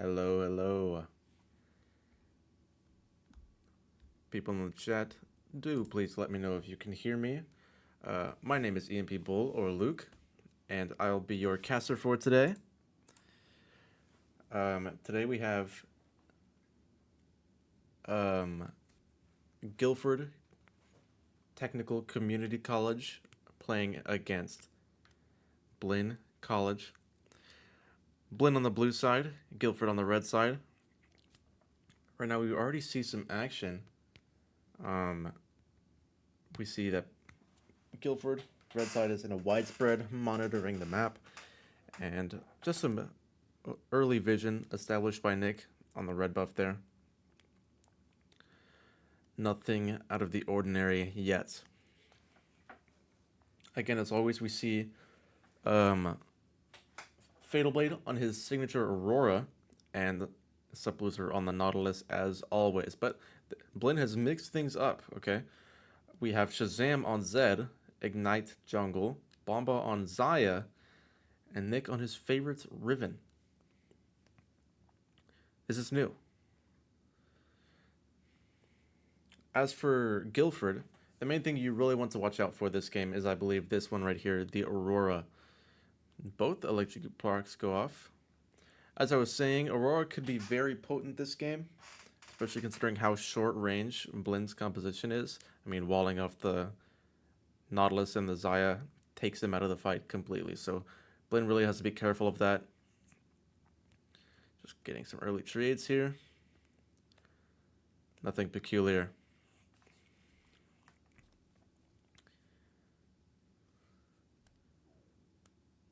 Hello, hello. People in the chat, do please let me know if you can hear me. My name is EMP Bull, or Luke, and I'll be your caster for today. Today we have Guilford Technical Community College playing against Blinn College. Blinn on the blue side, Guilford on the red side. Right now we already see some action. We see that Guilford, red side, is in a widespread monitoring the map, and just some early vision established by Nick on the red buff there. Nothing out of the ordinary yet. Again, as always, we see Fatal Blade on his signature Aurora and Subloser on the Nautilus as always. But Blinn has mixed things up, okay? We have Shazam on Zed, Ignite Jungle, Bomba on Zaya, and Nick on his favorite Riven. This is new. As for Guilford, the main thing you really want to watch out for this game is, I believe, this one right here, the Aurora. Both electric sparks go off. As I was saying, Aurora could be very potent this game, especially considering how short range Blinn's composition is. I mean, walling off the Nautilus and the Zaya takes him out of the fight completely, so Blinn really has to be careful of that. Just getting some early trades here. Nothing peculiar.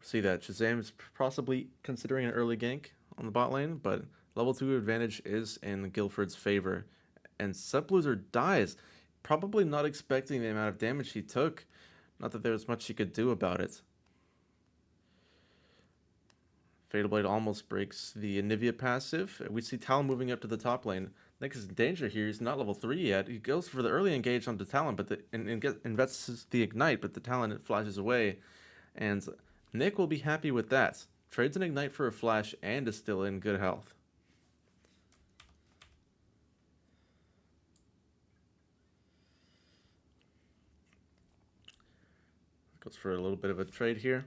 See that Shazam's possibly considering an early gank on the bot lane, but level 2 advantage is in Guilford's favor. And Subloser dies, probably not expecting the amount of damage he took. Not that there's much he could do about it. Fatal Blade almost breaks the Anivia passive. We see Talon moving up to the top lane. Nick is in danger here. He's not level 3 yet. He goes for the early engage onto Talon, but invests the Ignite, but the Talon flashes away. And Nick will be happy with that. Trades an Ignite for a flash and is still in good health. Goes for a little bit of a trade here.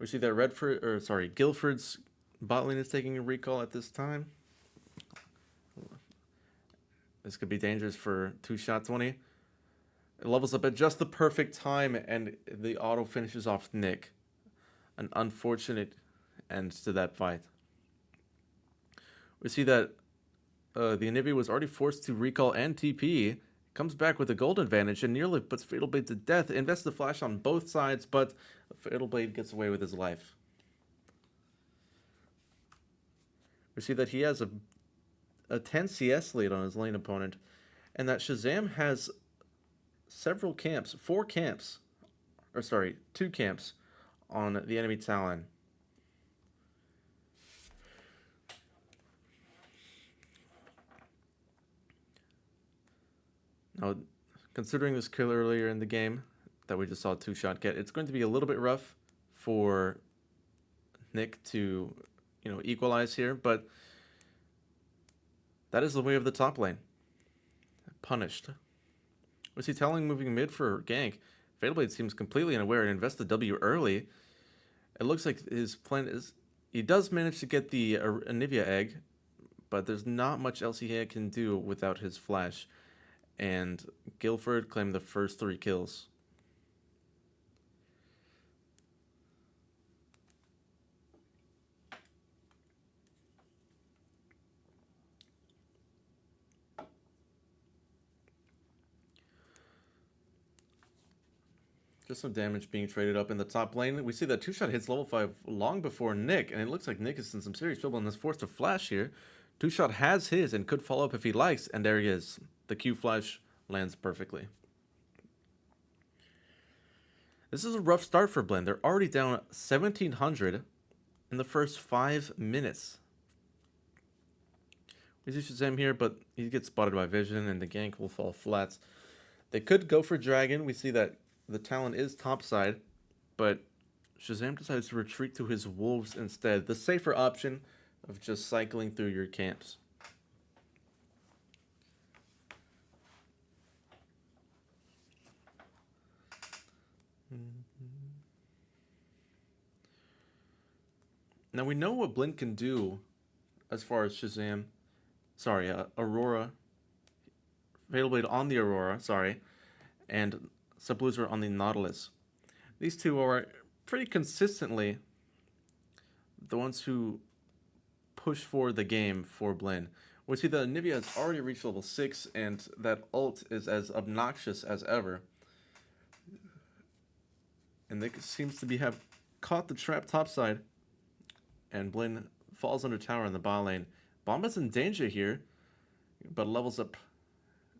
We see that Guilford's bot lane is taking a recall at this time. This could be dangerous for 2-shot 20. It levels up at just the perfect time, and the auto finishes off Nick. An unfortunate end to that fight. We see that the Anivia was already forced to recall and TP. Comes back with a gold advantage and nearly puts Fatal Blade to death. Invests the flash on both sides, but Fatal Blade gets away with his life. We see that he has a 10 CS lead on his lane opponent, and that Shazam has several camps, 2 camps on the enemy Talon. Now, considering this kill earlier in the game that we just saw 2-shot get, it's going to be a little bit rough for Nick to, equalize here, but that is the way of the top lane. Punished. We see Talon moving mid for gank. Fatal Blade seems completely unaware and invests the W early. It looks like his plan is... He does manage to get the Anivia egg, but there's not much else he can do without his flash. And Guilford claimed the first 3 kills. Just some damage being traded up in the top lane. We see that 2-shot hits level 5 long before Nick, and it looks like Nick is in some serious trouble and is forced to flash here. 2-shot has his and could follow up if he likes, and there he is. The Q flash lands perfectly. This is a rough start for Blinn. They're already down 1,700 in the first 5 minutes. We see Shazam here, but he gets spotted by Vision, and the gank will fall flat. They could go for Dragon. We see that the Talon is topside, but Shazam decides to retreat to his Wolves instead. The safer option, of just cycling through your camps. Now we know what Blinn can do as far as Shazam. Sorry, Aurora. Fatal Blade on the Aurora, sorry. And Subloser on the Nautilus. These two are pretty consistently the ones who push forward the game for Blinn. We see that Anivia has already reached level 6, and that ult is as obnoxious as ever. And they seems to have caught the trap topside. And Blinn falls under tower in the bot lane. Bomba's in danger here, but levels up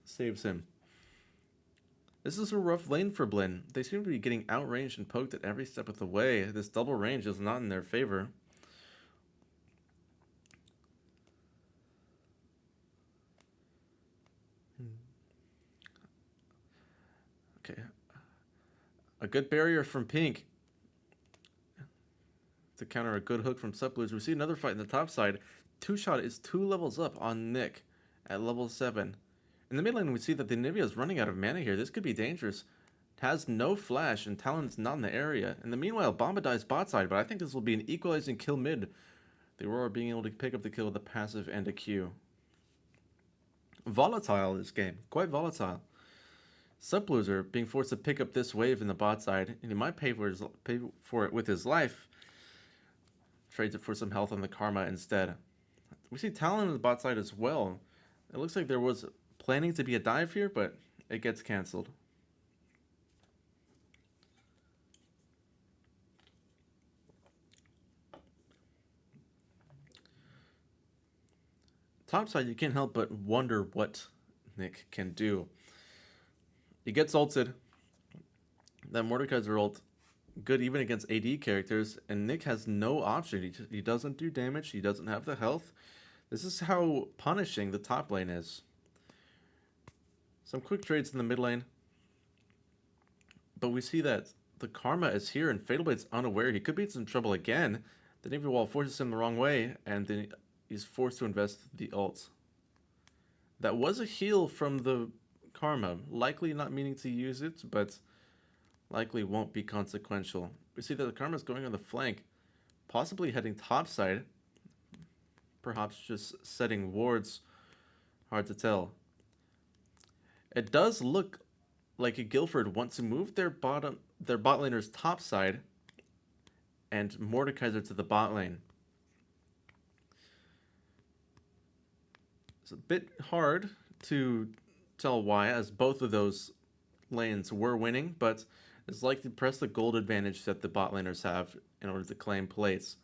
saves him. This is a rough lane for Blinn. They seem to be getting outranged and poked at every step of the way. This double range is not in their favor. Okay. A good barrier from Pink to counter a good hook from Subloser. We see another fight in the top side. Two-Shot is 2 levels up on Nick at level 7. In the mid lane, we see that the Anivia is running out of mana here. This could be dangerous. It has no flash, and Talon is not in the area. In the meanwhile, Bomba dies bot side, but I think this will be an equalizing kill mid. The Aurora being able to pick up the kill with a passive and a Q. Volatile, this game. Quite volatile. Subloser being forced to pick up this wave in the bot side, and he might pay for it with his life. Trades it for some health on the Karma instead. We see Talon on the bot side as well. It looks like there was planning to be a dive here, but it gets cancelled. Topside, you can't help but wonder what Nick can do. He gets ulted. That Mordekaiser ult, good even against AD characters, and Nick has no option. He doesn't do damage, he doesn't have the health. This is how punishing the top lane is. Some quick trades in the mid lane. But we see that the Karma is here, and Fatal Blade's unaware. He could be in some trouble again. The Navy Wall forces him the wrong way, and then he's forced to invest the ult. That was a heal from the Karma. Likely not meaning to use it, but likely won't be consequential. We see that the Karma's going on the flank, possibly heading topside. Perhaps just setting wards. Hard to tell. It does look like Guilford wants to move their bot laner's topside and Mordekaiser to the bot lane. It's a bit hard to tell why, as both of those lanes were winning, but it's likely to press the gold advantage that the bot laners have in order to claim plates.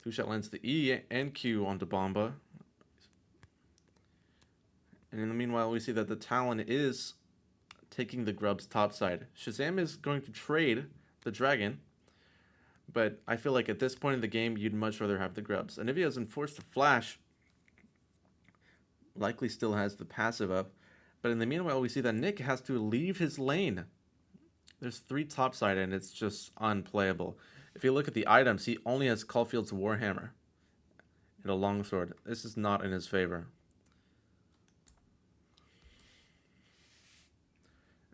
Two-Shot lands the E and Q onto Bomba. And in the meanwhile, we see that the Talon is taking the Grubs topside. Shazam is going to trade the Dragon, but I feel like at this point in the game, you'd much rather have the Grubs. Anivia is enforced to flash. Likely still has the passive up. But in the meanwhile, we see that Nick has to leave his lane. There's 3 topside, and it's just unplayable. If you look at the items, he only has Caulfield's Warhammer and a longsword. This is not in his favor.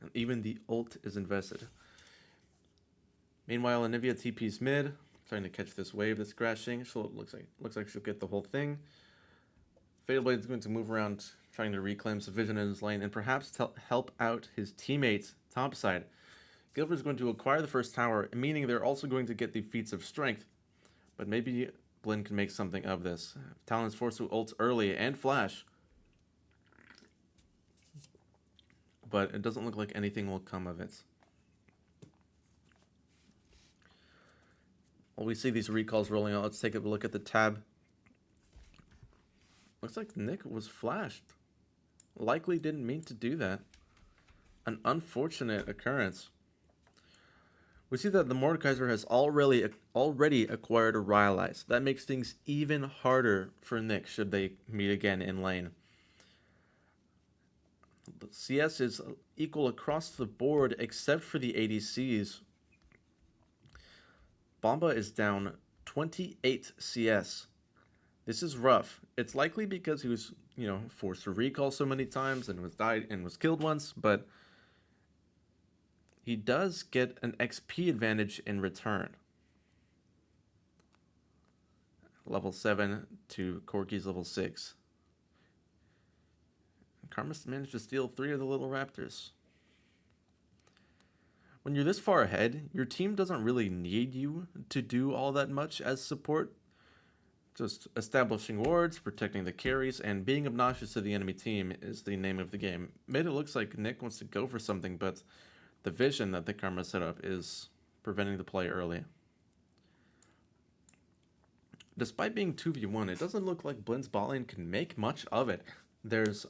And even the ult is invested. Meanwhile, Anivia TP's mid, trying to catch this wave that's crashing. Looks like she'll get the whole thing. Fatal Blade is going to move around, trying to reclaim some vision in his lane and perhaps help out his teammates topside. Guilford is going to acquire the first tower, meaning they're also going to get the feats of strength. But maybe Blinn can make something of this. Talon is forced to ult early and flash. But it doesn't look like anything will come of it. Well, we see these recalls rolling out. Let's take a look at the tab. Looks like Nick was flashed. Likely didn't mean to do that. An unfortunate occurrence. We see that the Mordekaiser has already acquired a Rylai's. That makes things even harder for Nick should they meet again in lane. The CS is equal across the board except for the ADCs. Bomba is down 28 CS. This is rough. It's likely because he was, forced to recall so many times and was killed once, but he does get an XP advantage in return. Level 7 to Corky's level 6. Karma managed to steal 3 of the little raptors. When you're this far ahead, your team doesn't really need you to do all that much as support. Just establishing wards, protecting the carries, and being obnoxious to the enemy team is the name of the game. Mid, it looks like Nick wants to go for something, but the vision that the Karma set up is preventing the play early. Despite being 2v1, it doesn't look like Blinn's bot lane can make much of it. There's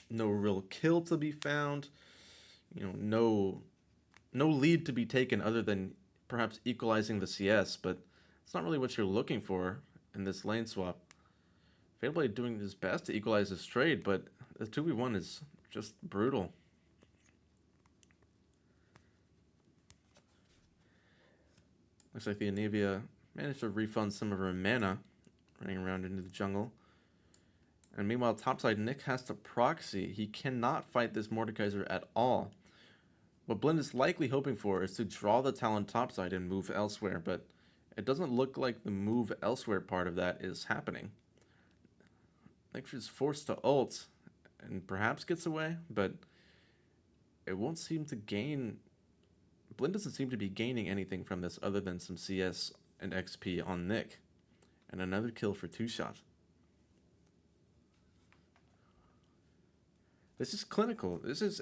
no real kill to be found, no lead to be taken other than perhaps equalizing the CS, but it's not really what you're looking for in this lane swap. Fadeblade doing his best to equalize his trade, but the 2v1 is just brutal. Looks like the Anivia managed to refund some of her mana, running around into the jungle. And meanwhile, topside, Nick has to proxy. He cannot fight this Mordekaiser at all. What Blinn is likely hoping for is to draw the Talon topside and move elsewhere, but it doesn't look like the move elsewhere part of that is happening. Nick is forced to ult and perhaps gets away, but it won't seem to gain... Blinn doesn't seem to be gaining anything from this other than some CS and XP on Nick. And another kill for 2Shot. This is clinical. This is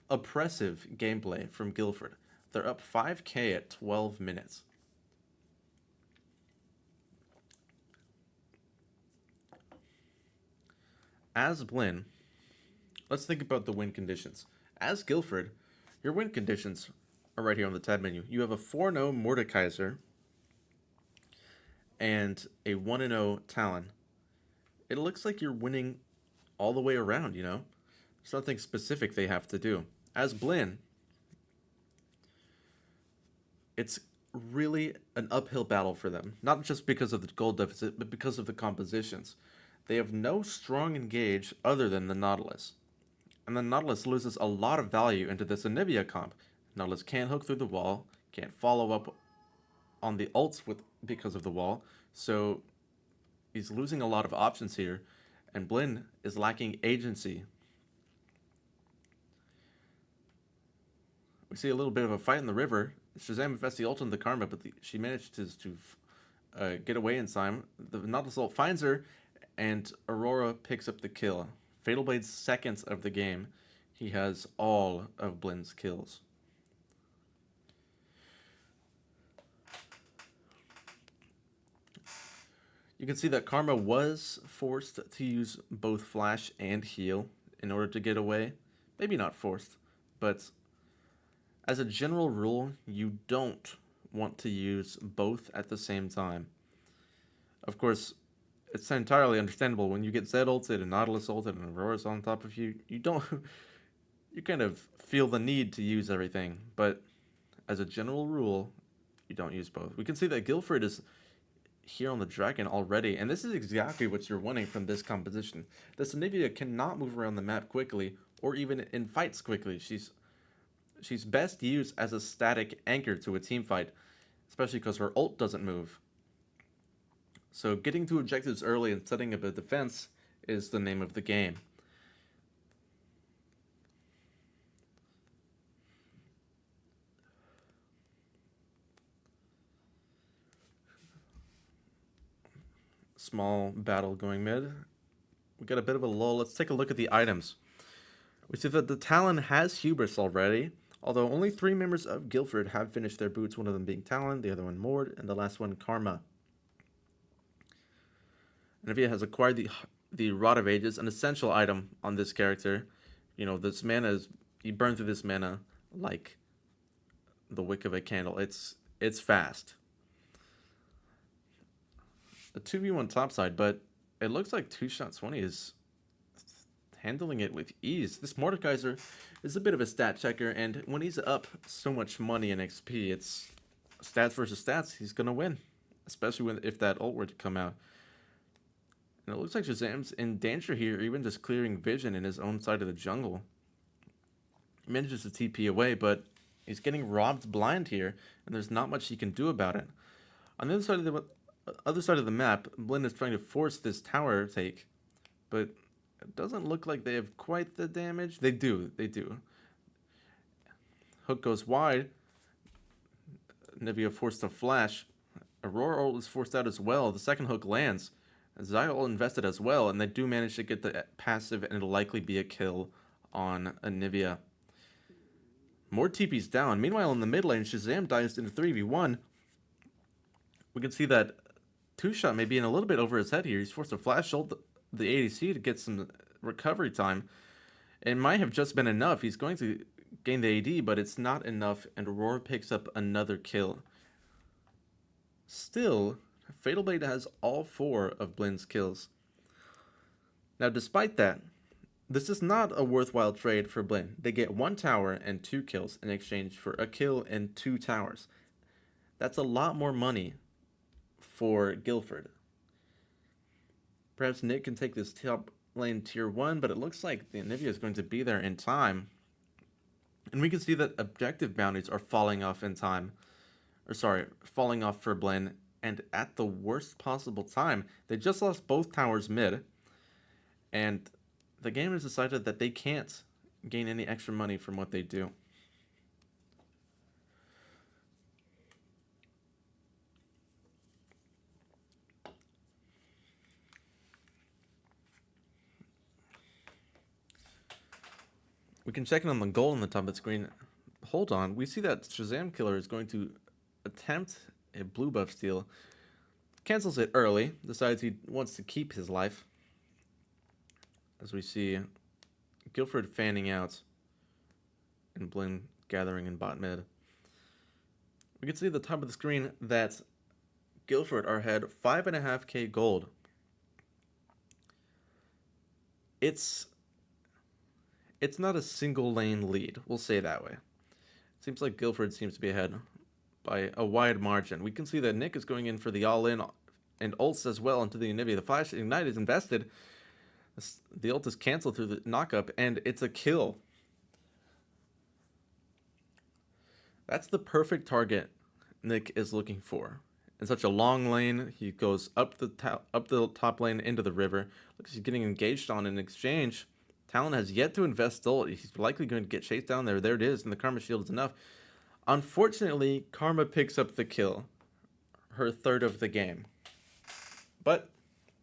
oppressive gameplay from Guilford. They're up 5k at 12 minutes. As Blinn, let's think about the win conditions. As Guilford, your win conditions are right here on the tab menu. You have a 4-0 Mordekaiser and a 1-0 Talon. It looks like you're winning all the way around, There's nothing specific they have to do. As Blinn, it's really an uphill battle for them. Not just because of the gold deficit, but because of the compositions. They have no strong engage other than the Nautilus. And the Nautilus loses a lot of value into this Anivia comp. Nautilus can't hook through the wall, can't follow up on the ults because of the wall, so he's losing a lot of options here, and Blinn is lacking agency. We see a little bit of a fight in the river. Shazam invests the ult on the Karma, but she managed to get away in time. The Nautilus ult finds her, and Aurora picks up the kill. Fatal Blade's seconds of the game. He has all of Blinn's kills. You can see that Karma was forced to use both flash and heal in order to get away. Maybe not forced, but as a general rule, you don't want to use both at the same time. Of course, it's entirely understandable when you get Zed ulted and Nautilus ulted and Aurora's on top of you. You kind of feel the need to use everything, but as a general rule, you don't use both. We can see that Guilford is here on the dragon already, and this is exactly what you're wanting from this composition. This Anivia cannot move around the map quickly or even in fights quickly. She's best used as a static anchor to a team fight, especially because her ult doesn't move. So getting to objectives early and setting up a defense is the name of the game. Small battle going mid. We got a bit of a lull. Let's take a look at the items. We see that the Talon has Hubris already, although only 3 members of Guilford have finished their boots, one of them being Talon, the other one Mord, and the last one Karma. Anivia has acquired the Rod of Ages, an essential item on this character. This mana you burn through this mana like the wick of a candle. It's fast. A 2v1 topside, but it looks like 2Shot 20 handling it with ease. This Mordekaiser is a bit of a stat checker, and when he's up so much money in XP, it's stats versus stats. He's gonna win, especially if that ult were to come out. And it looks like Shazam's in danger here, even just clearing vision in his own side of the jungle. He manages to TP away, but he's getting robbed blind here, and there's not much he can do about it. On the other side of the map, Blinn is trying to force this tower take, but it doesn't look like they have quite the damage. They do. Hook goes wide. Nivea forced to flash. Aurora ult is forced out as well. The second hook lands. Xayah ult invested as well, and they do manage to get the passive, and it'll likely be a kill on Nivea. More TP's down. Meanwhile, in the mid lane, Shazam dives into 3v1. We can see that two-shot may be in a little bit over his head here. He's forced to flash ult the ADC to get some recovery time. It might have just been enough. He's going to gain the AD, but it's not enough, and Aurora picks up another kill. Still, Fatal Blade has all 4 of Blinn's kills. Now, despite that, this is not a worthwhile trade for Blinn. They get 1 tower and 2 kills in exchange for a kill and 2 towers. That's a lot more money for Guilford. Perhaps Nick can take this top lane tier 1, but it looks like the Nivea is going to be there in time. And we can see that objective bounties are falling off in time. Falling off for Blinn, and at the worst possible time. They just lost both towers mid, and the game has decided that they can't gain any extra money from what they do. We can check in on the goal on the top of the screen. Hold on, we see that Shazam Killer is going to attempt a blue buff steal. Cancels it early, decides he wants to keep his life. As we see Guilford fanning out and Blinn gathering in bot mid. We can see at the top of the screen that Guilford are ahead 5.5k gold. It's not a single lane lead, we'll say that way. It seems like Guilford seems to be ahead by a wide margin. We can see that Nick is going in for the all-in and ults as well into the Nivea. The flash ignite is invested. The ult is cancelled through the knockup, and it's a kill. That's the perfect target Nick is looking for. In such a long lane, he goes up the top lane into the river. Looks like he's getting engaged on in exchange. Talon has yet to invest ult. He's likely going to get chased down there. There it is, and the Karma Shield is enough. Unfortunately, Karma picks up the kill. Her 3rd of the game. But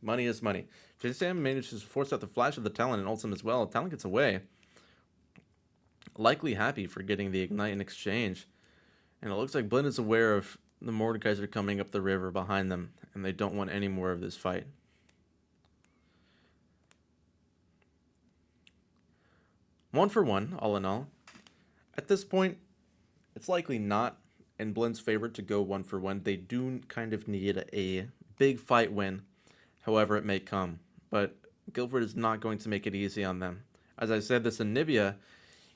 money is money. Shazam manages to force out the flash of the Talon and ults him as well. Talon gets away. Likely happy for getting the ignite in exchange. And it looks like Blinn is aware of the Mordekaiser coming up the river behind them, and they don't want any more of this fight. One for one, all in all. At this point, it's likely not in Blinn's favor to go 1 for 1. They do kind of need a big fight win, however it may come. But Guilford is not going to make it easy on them. As I said, this Nivea,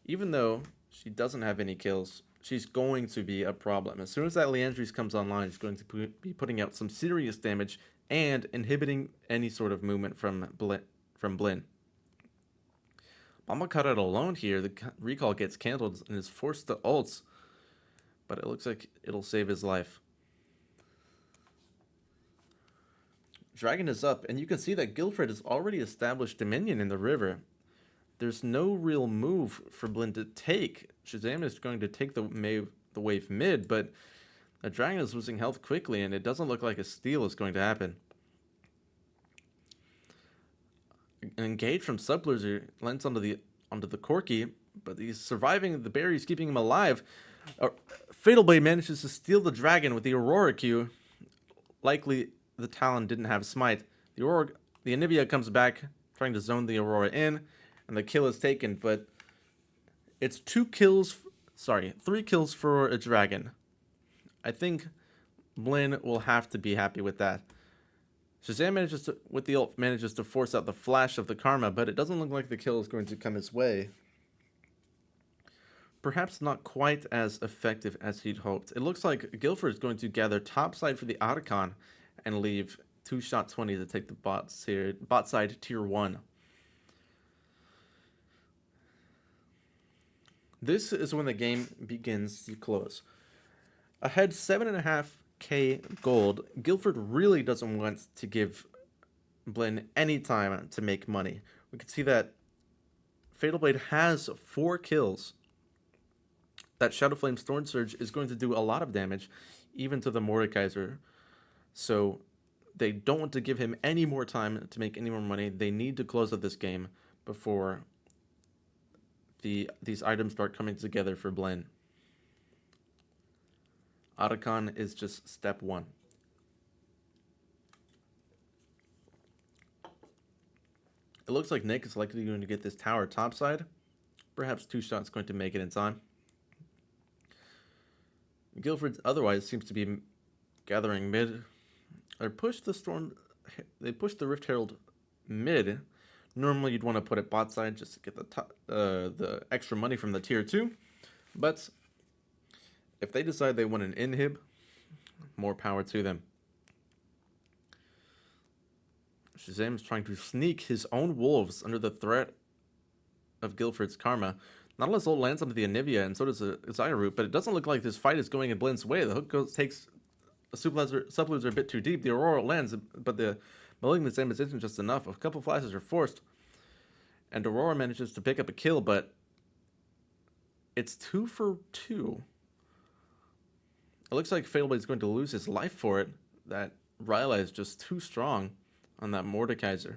even though she doesn't have any kills, she's going to be a problem. As soon as that Leandries comes online, she's going to be putting out some serious damage and inhibiting any sort of movement from Blinn. Bomba cut out alone here. The recall gets cancelled and is forced to ults, but it looks like it'll save his life. Dragon is up, and you can see that Guilford has already established Dominion in the river. There's no real move for Blinn to take. Shazam is going to take the wave mid, but the Dragon is losing health quickly, and it doesn't look like a steal is going to happen. An engage from Subblizzard lands onto the Corky, but he's surviving. The berry's keeping him alive. Fatal Blade manages to steal the Dragon with the Aurora Q. Likely the Talon didn't have Smite. The Anivia comes back, trying to zone the Aurora in, and the kill is taken, but it's 3 kills for a Dragon. I think Blinn will have to be happy with that. Shazam manages to, with the ult, manages to force out the flash of the Karma, but it doesn't look like the kill is going to come his way. Perhaps not quite as effective as he'd hoped. It looks like Guilford is going to gather topside for the Otacon and leave 2-shot 20 to take the bot side tier 1. This is when the game begins to close. Ahead 7.5k gold, Guilford really doesn't want to give Blinn any time to make money. We can see that Fatal Blade has 4 kills. That Shadow Flame Storm Surge is going to do a lot of damage, even to the Mordekaiser. So they don't want to give him any more time to make any more money. They need to close out this game before these items start coming together for Blinn. Otacon is just step 1. It looks like Nick is likely going to get this tower topside. Perhaps 2-shot's going to make it in time. Guilford otherwise seems to be gathering mid. They push the Rift Herald mid. Normally you'd want to put it bot side just to get the extra money from the tier 2. But if they decide they want an inhib, more power to them. Shazam is trying to sneak his own wolves under the threat of Guilford's Karma. Nautilus ult lands onto the Anivia, and so does a Xayah root, but it doesn't look like this fight is going in Blinn's way. The hook takes a Subloser a bit too deep. The Aurora lands, but the Malignant damage isn't just enough. A couple flashes are forced, and Aurora manages to pick up a kill, but it's 2 for 2. It looks like Fatal Blade is going to lose his life for it. That Rylai is just too strong on that Mordekaiser.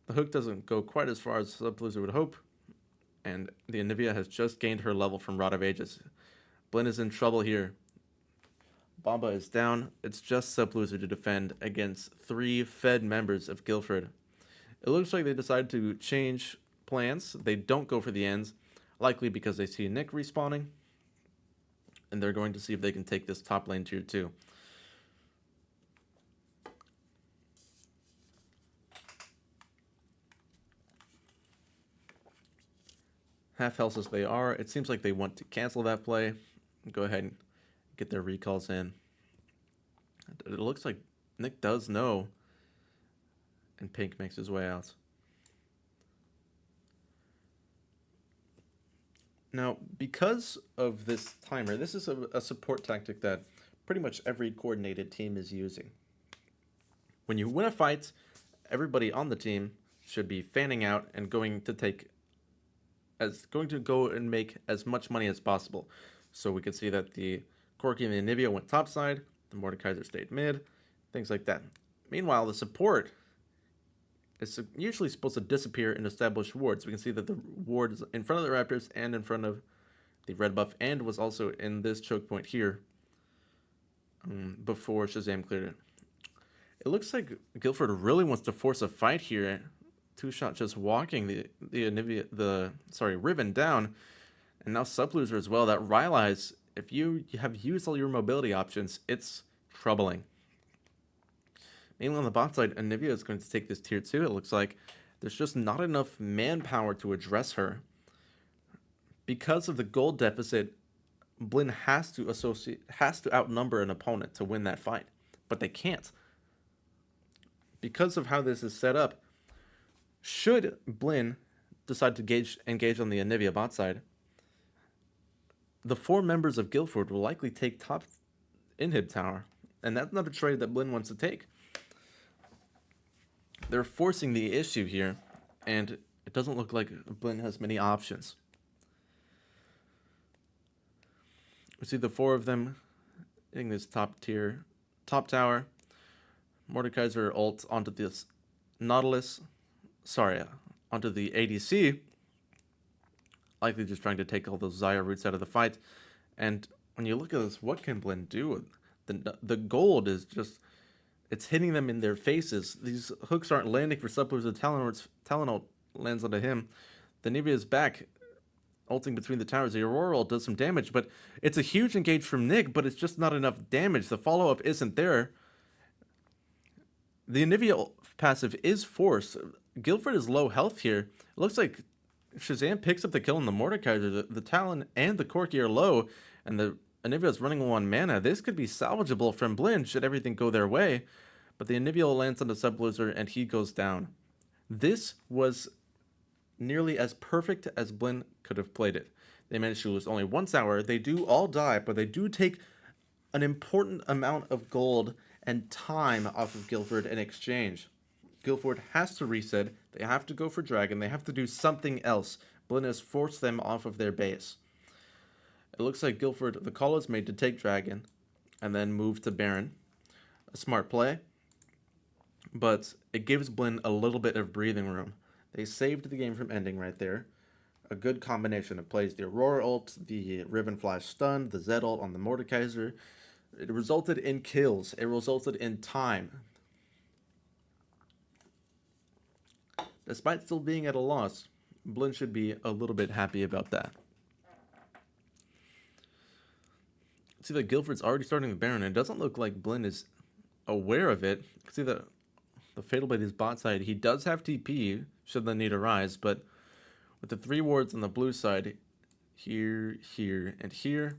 The hook doesn't go quite as far as Subloser would hope, and the Anivia has just gained her level from Rod of Ages. Blinn is in trouble here. Bomba is down. It's just Subloser to defend against 3 fed members of Guilford. It looks like they decide to change plans. They don't go for the ends, likely because they see Nick respawning, and they're going to see if they can take this top lane tier 2. Half health as they are, it seems like they want to cancel that play. Go ahead and get their recalls in. It looks like Nick does know, and Pink makes his way out. Now, because of this timer, this is a support tactic that pretty much every coordinated team is using. When you win a fight, everybody on the team should be fanning out and going to go and make as much money as possible. So we can see that the Corki and the Anivia went topside, the Mordekaiser stayed mid, things like that. Meanwhile, the support is usually supposed to disappear in established wards. We can see that the ward is in front of the Raptors and in front of the red buff, and was also in this choke point here before Shazam cleared it. It looks like Guilford really wants to force a fight here. 2-shot just walking the Anivia, Riven down, and now Subloser as well. That Rylai's, if you have used all your mobility options, it's troubling. Mainly on the bot side, Anivia is going to take this tier 2. It looks like there's just not enough manpower to address her. Because of the gold deficit, Blinn has to outnumber an opponent to win that fight, but they can't. Because of how this is set up, should Blinn decide to engage on the Anivia bot side, the 4 members of Guilford will likely take top inhib tower, and that's not a trade that Blinn wants to take. They're forcing the issue here, and it doesn't look like Blinn has many options. We see the 4 of them hitting this top tower. Mordekaiser ult onto this Nautilus. Onto the ADC. Likely just trying to take all those Xayah roots out of the fight. And when you look at this, what can Blinn do? The gold is just, it's hitting them in their faces. These hooks aren't landing for Subloser. Talon ult lands onto him. The Anivia is back, ulting between the towers. The Aurora ult does some damage, but it's a huge engage from Nick, but it's just not enough damage. The follow-up isn't there. The Anivia passive is forced. Guilford is low health here. It looks like Shazam picks up the kill on the Mordekaiser. The Talon and the Corki are low, and the Anivia is running low on mana. This could be salvageable from Blinn should everything go their way, but the Anivia lands on the Sub-Blizzard and he goes down. This was nearly as perfect as Blinn could have played it. They managed to lose only 1 tower. They do all die, but they do take an important amount of gold and time off of Guilford in exchange. Guilford has to reset. They have to go for Dragon. They have to do something else. Blinn has forced them off of their base. It looks like Guilford, the call is made to take Dragon and then move to Baron. A smart play, but it gives Blinn a little bit of breathing room. They saved the game from ending right there. A good combination of plays. The Aurora ult, the Riven Flash stun, the Zed ult on the Mordekaiser. It resulted in kills. It resulted in time. Despite still being at a loss, Blinn should be a little bit happy about that. See that Guilford's already starting the Baron, and it doesn't look like Blinn is aware of it. You can see that the Fatal Blade is bot side. He does have TP, should the need arise, but with the 3 wards on the blue side, here, here, and here,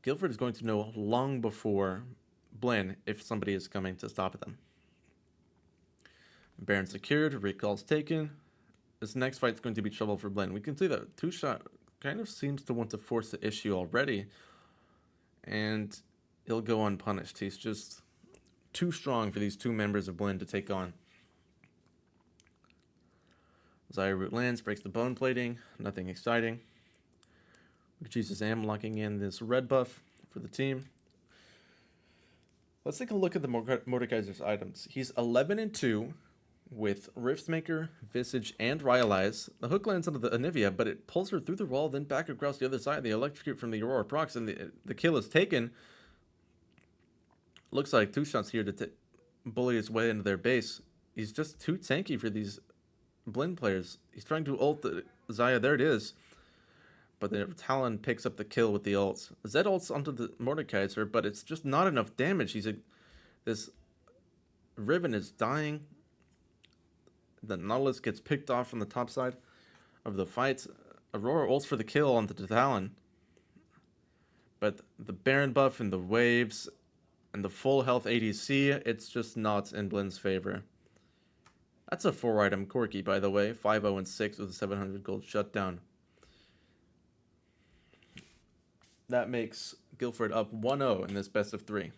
Guilford is going to know long before Blinn if somebody is coming to stop them. Baron secured, recalls taken. This next fight is going to be trouble for Blinn. We can see that 2Shot kind of seems to want to force the issue already, and he'll go unpunished. He's just too strong for these 2 members of Blinn to take on. Xayah Root lands, breaks the bone plating, nothing exciting. Jesus Am locking in this red buff for the team. Let's take a look at the Mordekaiser's items. He's 11-2 with Riftmaker, Visage, and Rylai's. The hook lands onto the Anivia, but it pulls her through the wall, then back across the other side. The electrocute from the Aurora procs, and the kill is taken. Looks like 2Shot's here to bully his way into their base. He's just too tanky for these Blinn players. He's trying to ult the Xayah. There it is. But the Talon picks up the kill with the ults. Zed ults onto the Mordekaiser, but it's just not enough damage. This Riven is dying. The Nautilus gets picked off on the top side of the fight. Aurora ults for the kill onto the Talon. But the Baron buff and the waves and the full health ADC, it's just not in Blinn's favor. That's a 4-item Corki, by the way. 5-0-6 with a 700 gold shutdown. That makes Guilford up 1-0 in this best of 3.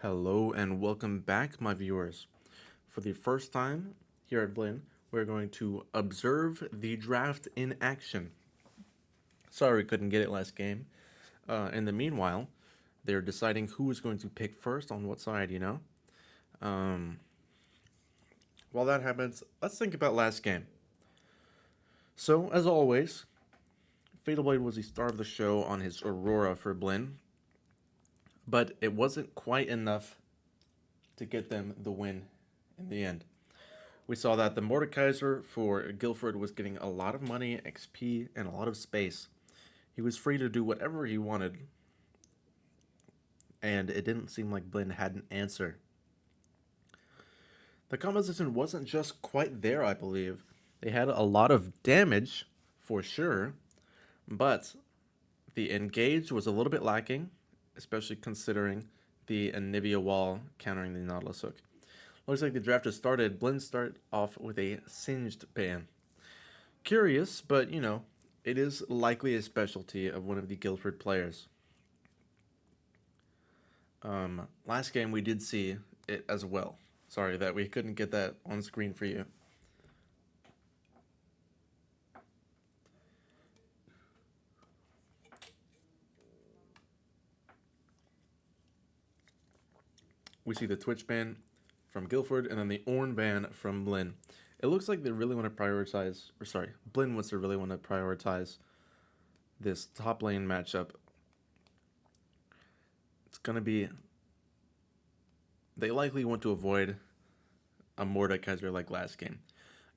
Hello and welcome back, my viewers. For the first time here at Blinn, we're going to observe the draft in action. Sorry we couldn't get it last game. In the meanwhile, they're deciding who is going to pick first on what side. Um, while that happens, let's think about last game. So, as always, Fatal Blade was the star of the show on his Aurora for Blinn, but it wasn't quite enough to get them the win in the end. We saw that the Mordekaiser for Guilford was getting a lot of money, XP, and a lot of space. He was free to do whatever he wanted, and it didn't seem like Blinn had an answer. The composition wasn't just quite there, I believe. They had a lot of damage, for sure, but the engage was a little bit lacking, especially considering the Anivia wall countering the Nautilus hook. Looks like the draft has started. Blinn start off with a singed ban. Curious, but it is likely a specialty of one of the Guilford players. Last game we did see it as well. Sorry that we couldn't get that on screen for you. We see the Twitch ban from Guilford and then the Ornn ban from Blinn. It looks like they really want to prioritize, Blinn wants to really want to prioritize this top lane matchup. It's going to be, they likely want to avoid a Mordekaiser like last game.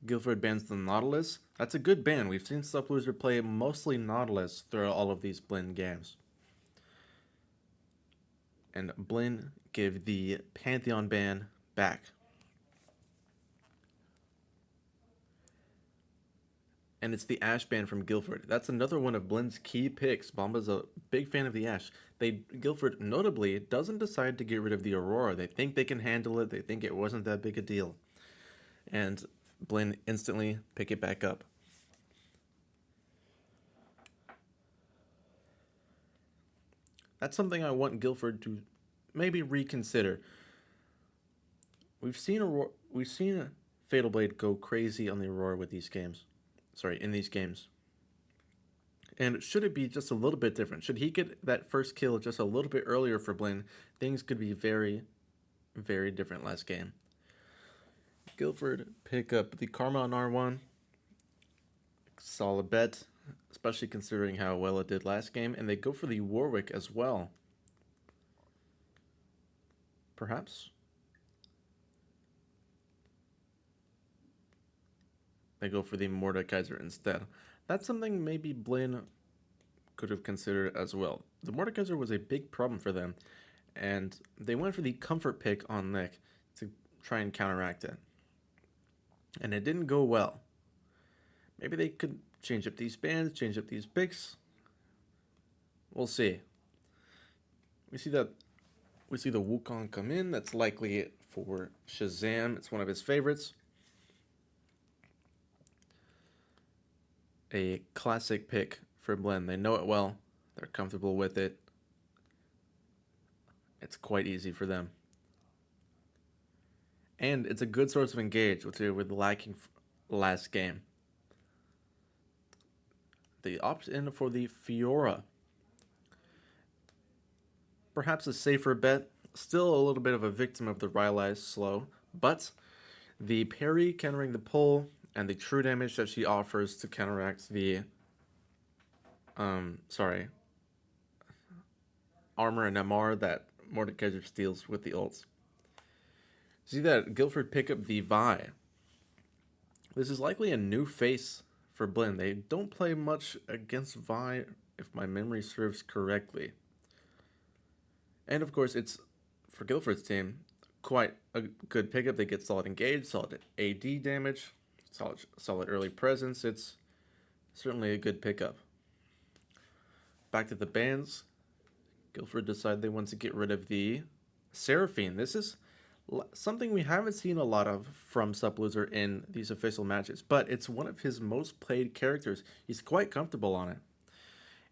Guilford bans the Nautilus. That's a good ban. We've seen Subloser play mostly Nautilus throughout all of these Blinn games. And Blinn gave the Pantheon ban back. And it's the Ashe ban from Guilford. That's another one of Blinn's key picks. Bomba's a big fan of the Ashe. Guilford, notably, doesn't decide to get rid of the Aurora. They think they can handle it. They think it wasn't that big a deal. And Blinn instantly pick it back up. That's something I want Guilford to maybe reconsider. We've seen Fatal Blade go crazy on the Aurora with these games. In these games. And should it be just a little bit different? Should he get that first kill just a little bit earlier for Blinn, things could be very, very different last game. Guilford pick up the Karma on R1. Solid bet, especially considering how well it did last game. And they go for the Warwick as well. Perhaps? They go for the Mordekaiser instead. That's something maybe Blinn could have considered as well. The Mordekaiser was a big problem for them, and they went for the comfort pick on Nick to try and counteract it. And it didn't go well. Maybe they could change up these bans, change up these picks. We'll see. We see the Wukong come in. That's likely for Shazam. It's one of his favorites. A classic pick for Blinn. They know it well. They're comfortable with it. It's quite easy for them. And it's a good source of engage, which they were lacking last game. They opt in for the Fiora. Perhaps a safer bet. Still a little bit of a victim of the Rylai's slow, but the parry countering the pull and the true damage that she offers to counteract the armor and MR that Mordekaiser steals with the ults. See that Guilford pick up the Vi. This is likely a new face for Blinn. They don't play much against Vi, if my memory serves correctly. And of course, it's, for Guilford's team, quite a good pickup. They get solid engage, solid AD damage, solid early presence. It's certainly a good pickup. Back to the bans. Guilford decided they want to get rid of the Seraphine. This is something we haven't seen a lot of from Subloser in these official matches, but it's one of his most played characters. He's quite comfortable on it.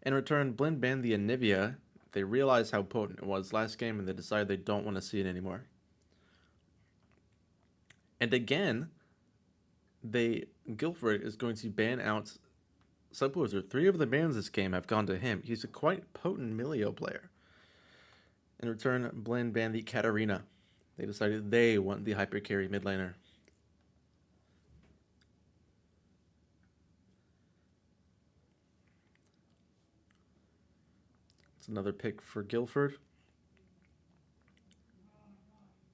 In return, Blinn banned the Anivia They realized how potent it was last game, and they decided they don't want to see it anymore. And again, Guilford is going to ban out Subblizzard. 3 of the bans this game have gone to him. He's a quite potent Milio player. In return, Blinn banned the Katarina. They decided they want the hyper carry mid laner. It's another pick for Guilford.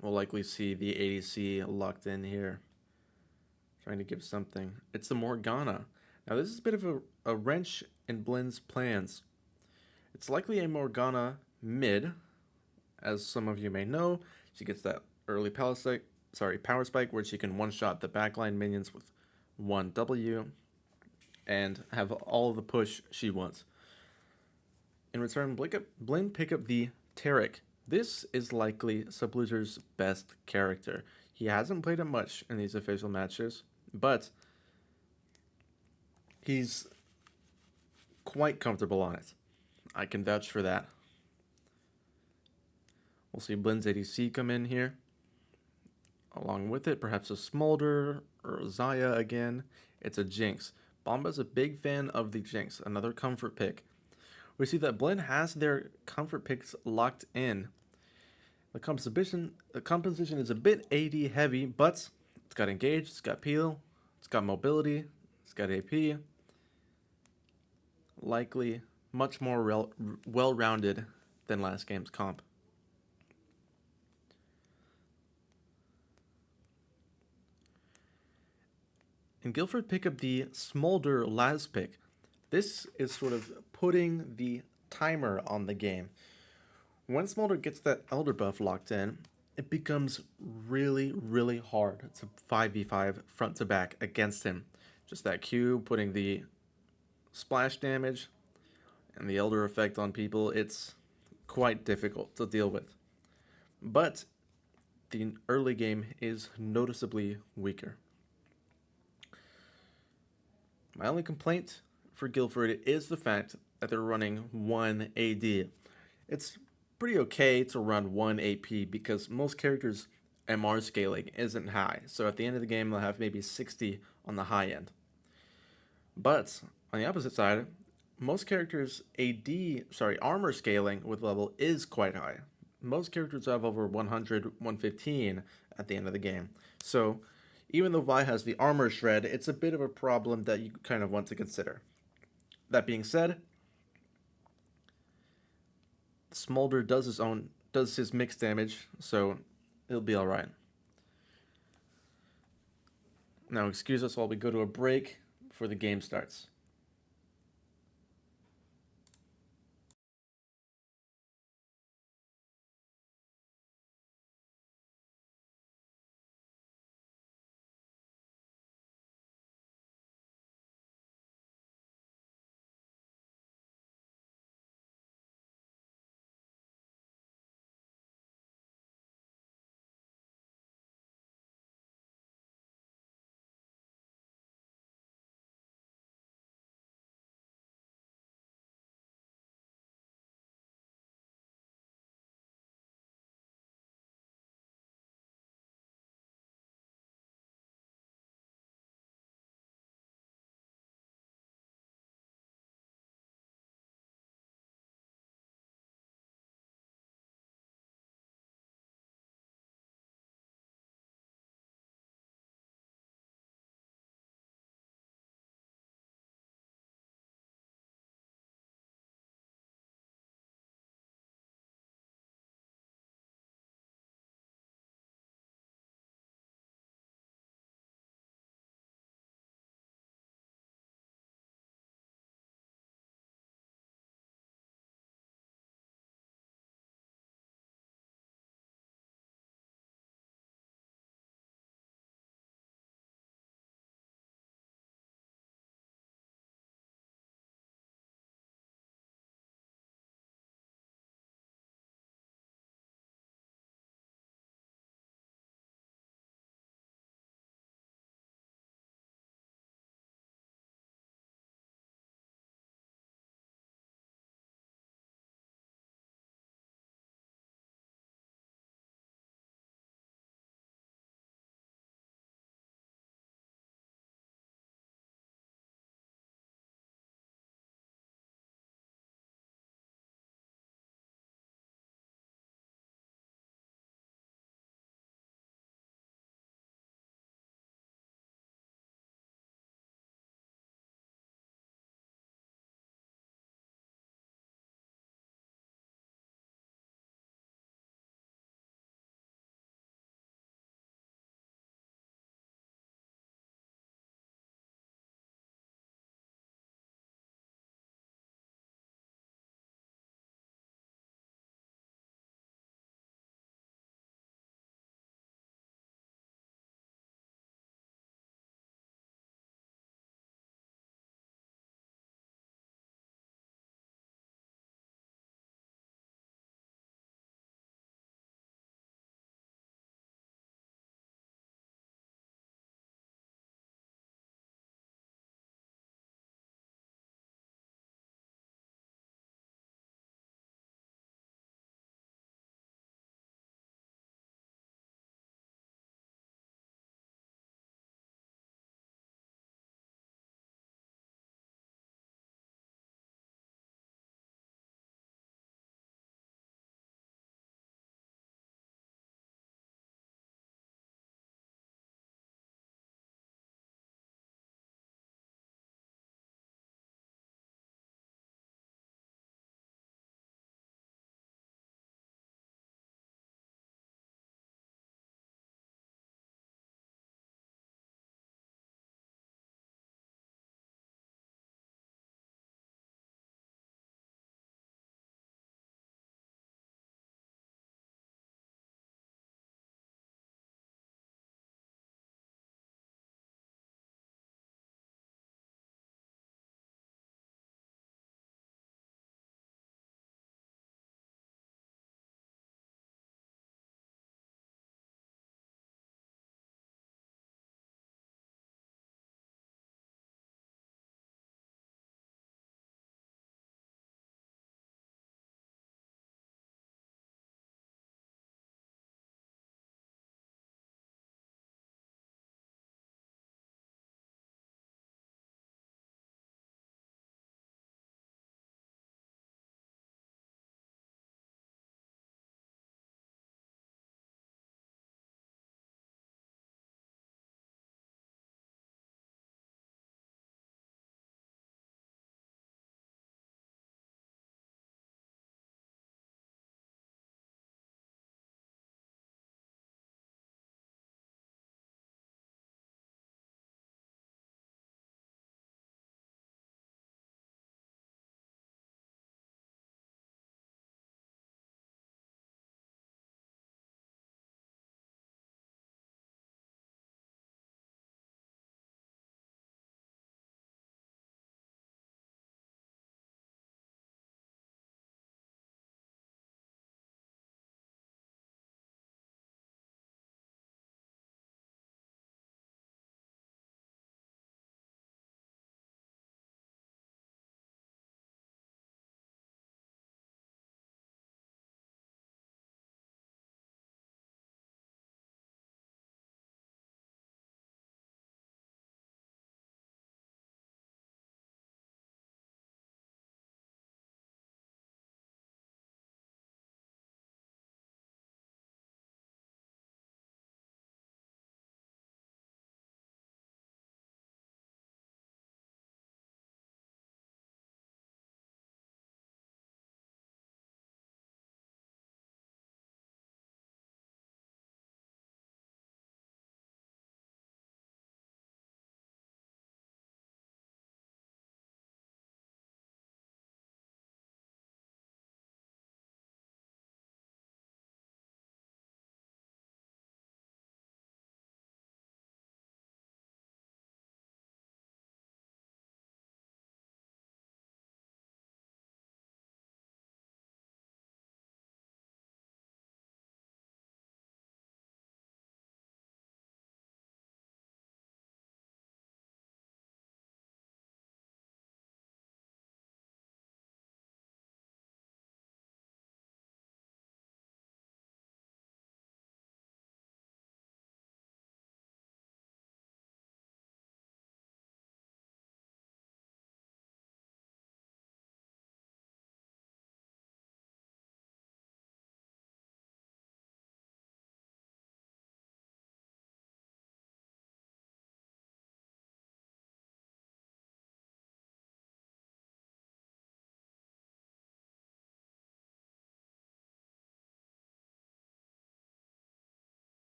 We'll likely see the ADC locked in here. Trying to give something. It's the Morgana. Now this is a bit of a wrench in Blinn's plans. It's likely a Morgana mid. As some of you may know, she gets that early power spike where she can one-shot the backline minions with 1 W and have all of the push she wants. In return, Blinn pick up the Taric. This is likely Subblizzard's best character. He hasn't played it much in these official matches, but he's quite comfortable on it. I can vouch for that. We'll see Blinn's ADC come in here. Along with it, perhaps a Smolder or a Xayah again. It's a Jinx. Bomba's a big fan of the Jinx, another comfort pick. We see that Blinn has their comfort picks locked in. The composition is a bit AD heavy, but it's got Engage, it's got Peel, it's got Mobility, it's got AP. Likely much more well-rounded than last game's comp. And Guilford pick up the Smolder last pick. This is sort of putting the timer on the game. When Smolder gets that Elder buff locked in, it becomes really, really hard to 5v5 front to back against him. Just that Q putting the splash damage and the Elder effect on people, it's quite difficult to deal with. But the early game is noticeably weaker. My only complaint for Guilford is the fact that they're running 1 AD. It's pretty okay to run 1 AP because most characters' MR scaling isn't high. So at the end of the game, they'll have maybe 60 on the high end. But on the opposite side, most characters' armor scaling with level is quite high. Most characters have over 100, 115 at the end of the game. So even though Vi has the armor shred, it's a bit of a problem that you kind of want to consider. That being said, Smolder does his mixed damage, so it'll be alright. Now excuse us while we go to a break before the game starts.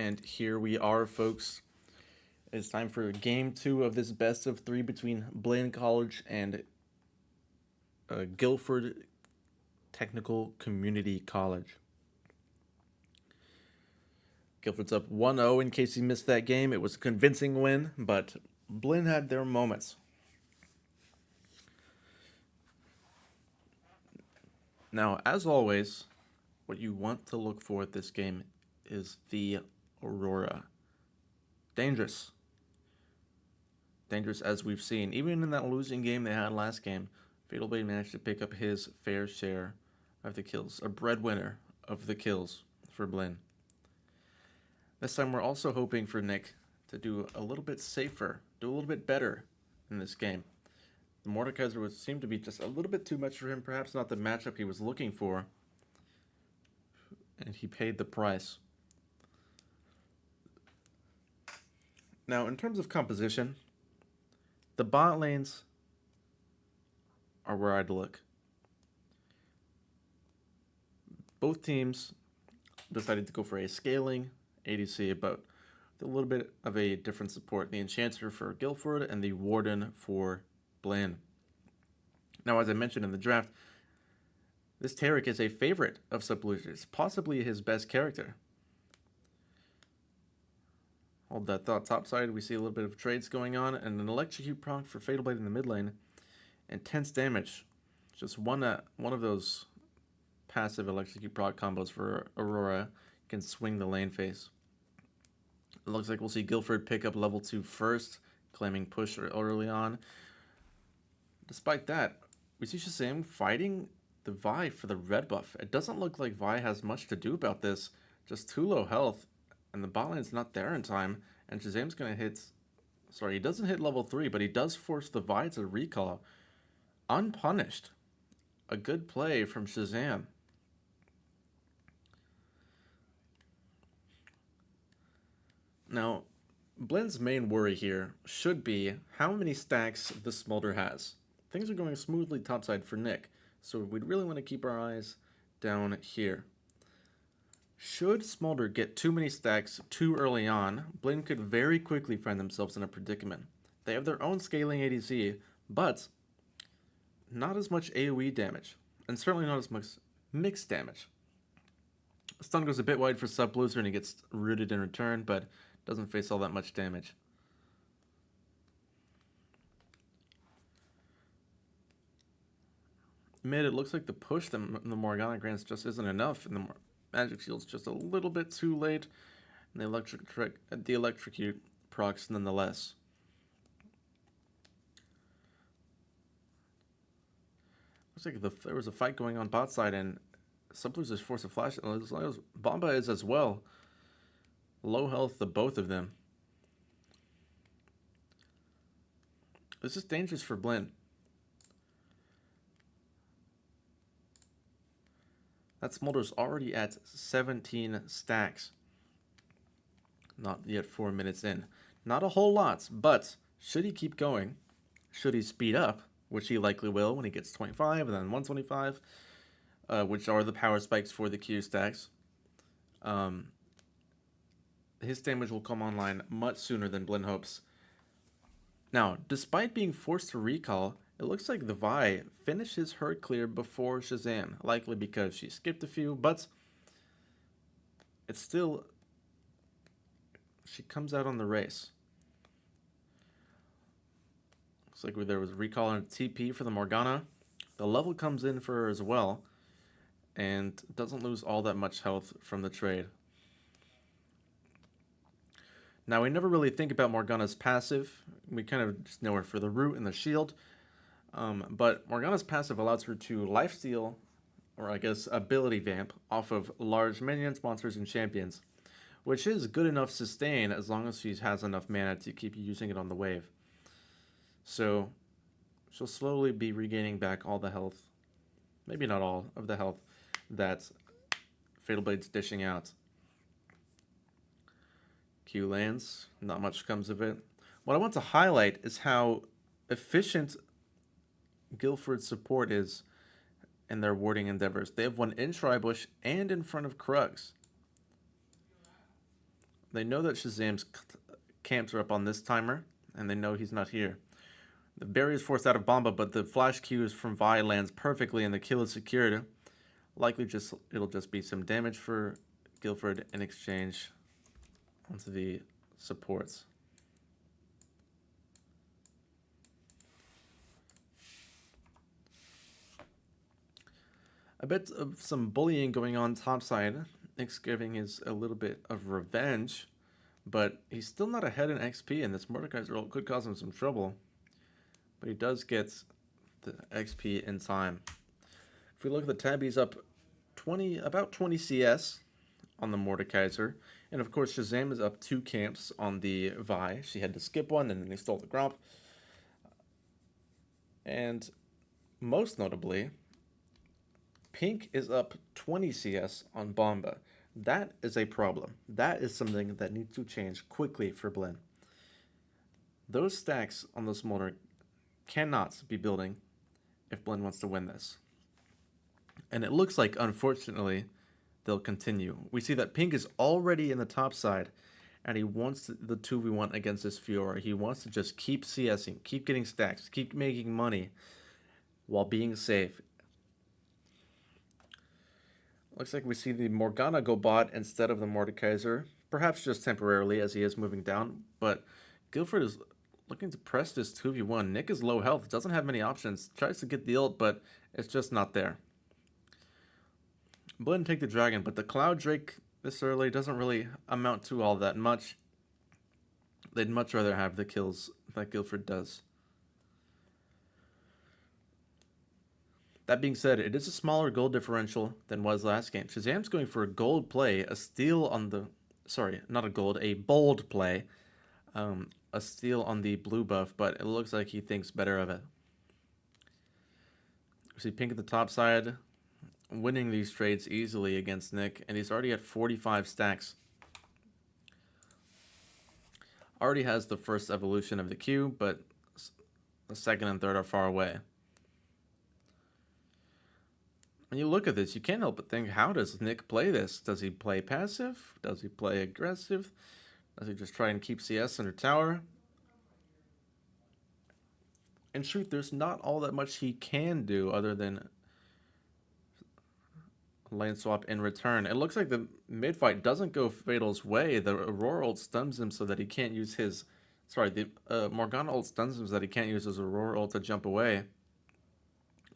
And here we are, folks. It's time for game 2 of this best of 3 between Blinn College and Guilford Technical Community College. Guilford's up 1-0 in case you missed that game. It was a convincing win, but Blinn had their moments. Now, as always, what you want to look for at this game is the Aurora. Dangerous. Dangerous as we've seen. Even in that losing game they had last game, Fatal Blade managed to pick up his fair share of the kills. A breadwinner of the kills for Blinn. This time we're also hoping for Nick to do a little bit safer, do a little bit better in this game. The Mordekaiser would seem to be just a little bit too much for him, perhaps not the matchup he was looking for, and he paid the price. Now, in terms of composition, the bot lanes are where I'd look. Both teams decided to go for a scaling ADC, but with a little bit of a different support. The Enchanter for Guilford and the Warden for Blinn. Now, as I mentioned in the draft, this Taric is a favorite of Sublosers, possibly his best character. Hold that thought topside. We see a little bit of trades going on, and an Electrocute proc for Fatal Blade in the mid lane. Intense damage. Just one of those passive Electrocute proc combos for Aurora can swing the lane phase. It looks like we'll see Guilford pick up level 2 first, claiming push early on. Despite that, we see Shazam fighting the Vi for the red buff. It doesn't look like Vi has much to do about this. Just too low health, and the bot lane's not there in time, and Shazam's going to hit... Sorry, he doesn't hit level 3, but he does force the Vi to recall. Unpunished. A good play from Shazam. Now, Blinn's main worry here should be how many stacks the Smolder has. Things are going smoothly topside for Nick, so we'd really want to keep our eyes down here. Should Smolder get too many stacks too early on, Blinn could very quickly find themselves in a predicament. They have their own scaling ADC, but not as much AoE damage, and certainly not as much mixed damage. Stun goes a bit wide for Sublosers and he gets rooted in return, but doesn't face all that much damage. Mid, it looks like the push that the Morgana grants just isn't enough, and the magic shield's just a little bit too late, and the electrocute procs nonetheless. Looks like there was a fight going on bot side, and Sublosers force a flash. Bomba is as well. Low health, the both of them. This is dangerous for Blinn. That Smolder's already at 17 stacks. Not yet 4 minutes in. Not a whole lot, but should he keep going, should he speed up, which he likely will when he gets 25 and then 125, which are the power spikes for the Q stacks, his damage will come online much sooner than Blinn hopes. Now, despite being forced to recall, it looks like the Vi finishes her clear before Shazam, likely because she skipped a few, but it's still... she comes out on the race. Looks like there was recall and TP for the Morgana. The level comes in for her as well, and doesn't lose all that much health from the trade. Now, we never really think about Morgana's passive. We kind of just know her for the root and the shield. But Morgana's passive allows her to lifesteal, or I guess ability vamp, off of large minions, monsters, and champions, which is good enough sustain as long as she has enough mana to keep using it on the wave. So she'll slowly be regaining back all the health, maybe not all of the health, that Fatal Blade's dishing out. Q lands, not much comes of it. What I want to highlight is how efficient Guilford's support is in their warding endeavors. They have one in Tribush and in front of Krugs. They know that Shazam's camps are up on this timer, and they know he's not here. The barrier is forced out of Bomba, but the flash Qs from Vi lands perfectly, and the kill is secured. Likely it'll just be some damage for Guilford in exchange onto the supports. A bit of some bullying going on topside. Nick's giving his a little bit of revenge, but he's still not ahead in XP, and this Mordekaiser ult could cause him some trouble. But he does get the XP in time. If we look at the tab, he's up about 20 CS on the Mordekaiser. And of course, Shazam is up 2 camps on the Vi. She had to skip one, and then they stole the Gromp. And most notably, Pink is up 20 CS on Bomba. That is a problem. That is something that needs to change quickly for Blinn. Those stacks on the Smolder cannot be building if Blinn wants to win this. And it looks like, unfortunately, they'll continue. We see that Pink is already in the top side, and he wants the 2v1 against this Fiora. He wants to just keep CSing, keep getting stacks, keep making money while being safe. Looks like we see the Morgana go bot instead of the Mordekaiser, perhaps just temporarily as he is moving down, but Guilford is looking to press this 2v1. Nick is low health, doesn't have many options, tries to get the ult, but it's just not there. Blinn take the dragon, but the Cloud Drake this early doesn't really amount to all that much. They'd much rather have the kills that Guilford does. That being said, it is a smaller gold differential than was last game. Shazam's going for a gold play, a steal on the... Sorry, not a gold, a bold play. A steal on the blue buff, but it looks like he thinks better of it. We see Pink at the top side, winning these trades easily against Nick, and he's already at 45 stacks. Already has the first evolution of the Q, but the second and third are far away. When you look at this, you can't help but think, how does Nick play this? Does he play passive? Does he play aggressive? Does he just try and keep CS under tower? In truth, there's not all that much he can do other than lane swap in return. It looks like the mid fight doesn't go Fatal's way. The Aurora ult stuns him so that he can't use his... Sorry, the Morgana ult stuns him so that he can't use his Aurora ult to jump away.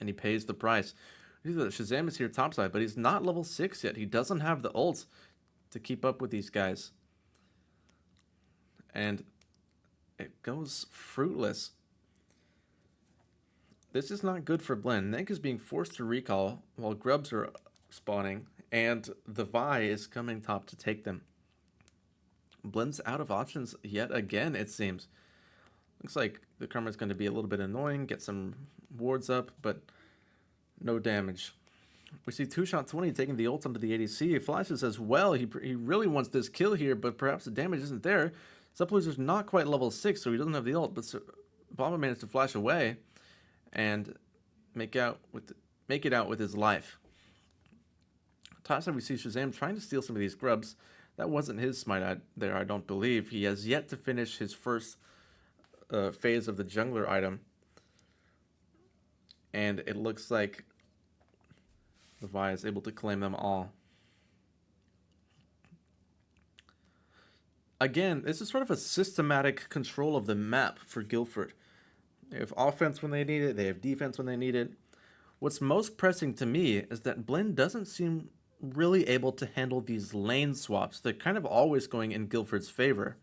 And he pays the price. Shazam is here topside, but he's not level 6 yet. He doesn't have the ult to keep up with these guys. And it goes fruitless. This is not good for Blinn. Nick is being forced to recall while grubs are spawning, and the Vi is coming top to take them. Blinn's out of options yet again, it seems. Looks like the Karma is going to be a little bit annoying, get some wards up, but no damage. We see 2Shot20 taking the ult onto the ADC. He flashes as well. He really wants this kill here, but perhaps the damage isn't there. Subloser's not quite level 6, so he doesn't have the ult, but Bomba managed to flash away and make it out with his life. Topside, we see Shazam trying to steal some of these grubs. That wasn't his smite there, I don't believe. He has yet to finish his first phase of the jungler item. And it looks like the Vi is able to claim them all. Again, this is sort of a systematic control of the map for Guilford. They have offense when they need it. They have defense when they need it. What's most pressing to me is that Blinn doesn't seem really able to handle these lane swaps. They're kind of always going in Guilford's favor.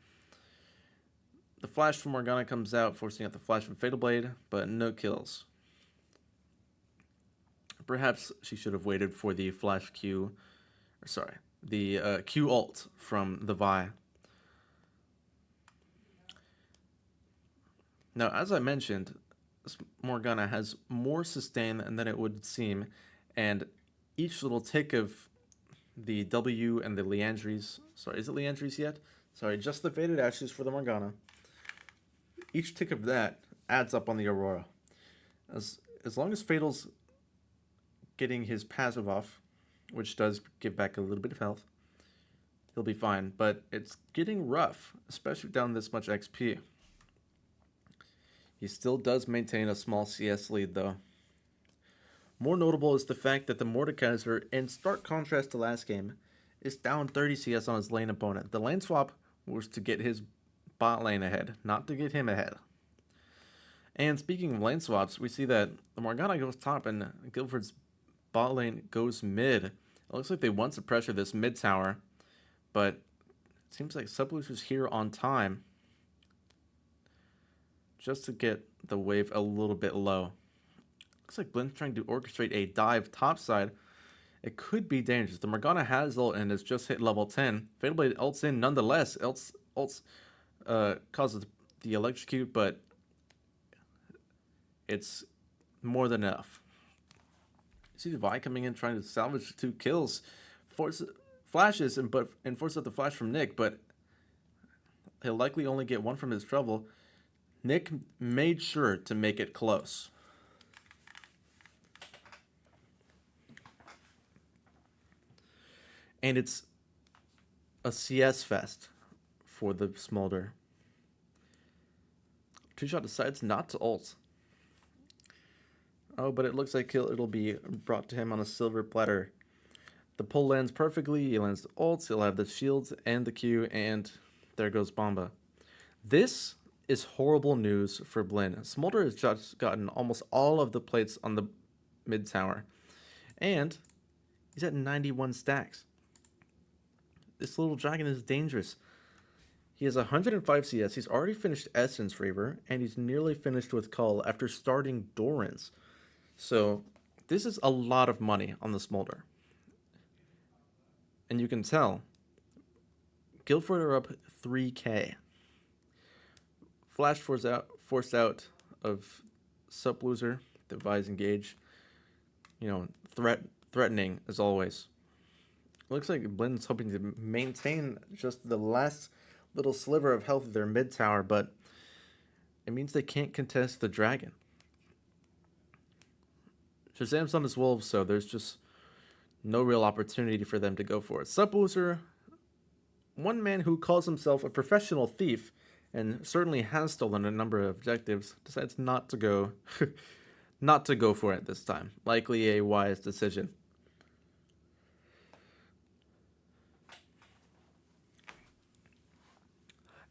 The flash from Morgana comes out, forcing out the flash from Fatal Blade, but no kills. Perhaps she should have waited for the flash Q, or sorry, the Q ult from the Vi. Now, as I mentioned, Morgana has more sustain than it would seem, and each little tick of the W and the Leandries, sorry, is it Leandries yet? Sorry, just the Faded Ashes for the Morgana. Each tick of that adds up on the Aurora. As long as Fatal's getting his passive off, which does give back a little bit of health, he'll be fine. But it's getting rough, especially down this much XP. He still does maintain a small CS lead, though. More notable is the fact that the Mordekaiser, in stark contrast to last game, is down 30 CS on his lane opponent. The lane swap was to get his bot lane ahead, not to get him ahead. And speaking of lane swaps, we see that the Morgana goes top and Guilford's bot lane goes mid. It looks like they want to pressure this mid tower, but it seems like Subloser's here on time just to get the wave a little bit low. Looks like Blinn's trying to orchestrate a dive topside. It could be dangerous. The Morgana has ult and has just hit level 10. Fatal Blade ults in nonetheless. Ults causes the electrocute, but it's more than enough. You see the Vi coming in trying to salvage 2 kills. Flashes and forces out the flash from Nick, but he'll likely only get 1 from his trouble. Nick made sure to make it close. And it's a CS fest for the Smolder. Two-Shot decides not to ult. Oh, but it looks like it'll be brought to him on a silver platter. The pull lands perfectly. He lands the ults. He'll have the shields and the Q, and there goes Bomba. This is horrible news for Blinn. Smolder has just gotten almost all of the plates on the mid tower, and he's at 91 stacks. This little dragon is dangerous. He has 105 CS. He's already finished Essence Reaver, and he's nearly finished with Cull after starting Doran's. So this is a lot of money on the Smolder. And you can tell, Guilford are up 3k. Flash forced out of Subloser. The Vi's engage. Threatening as always. Looks like Blinn's hoping to maintain just the last little sliver of health of their mid tower, but it means they can't contest the dragon. Shazam's on his wolves, so there's just no real opportunity for them to go for it. Subloser, one man who calls himself a professional thief and certainly has stolen a number of objectives, decides not to go for it this time. Likely a wise decision.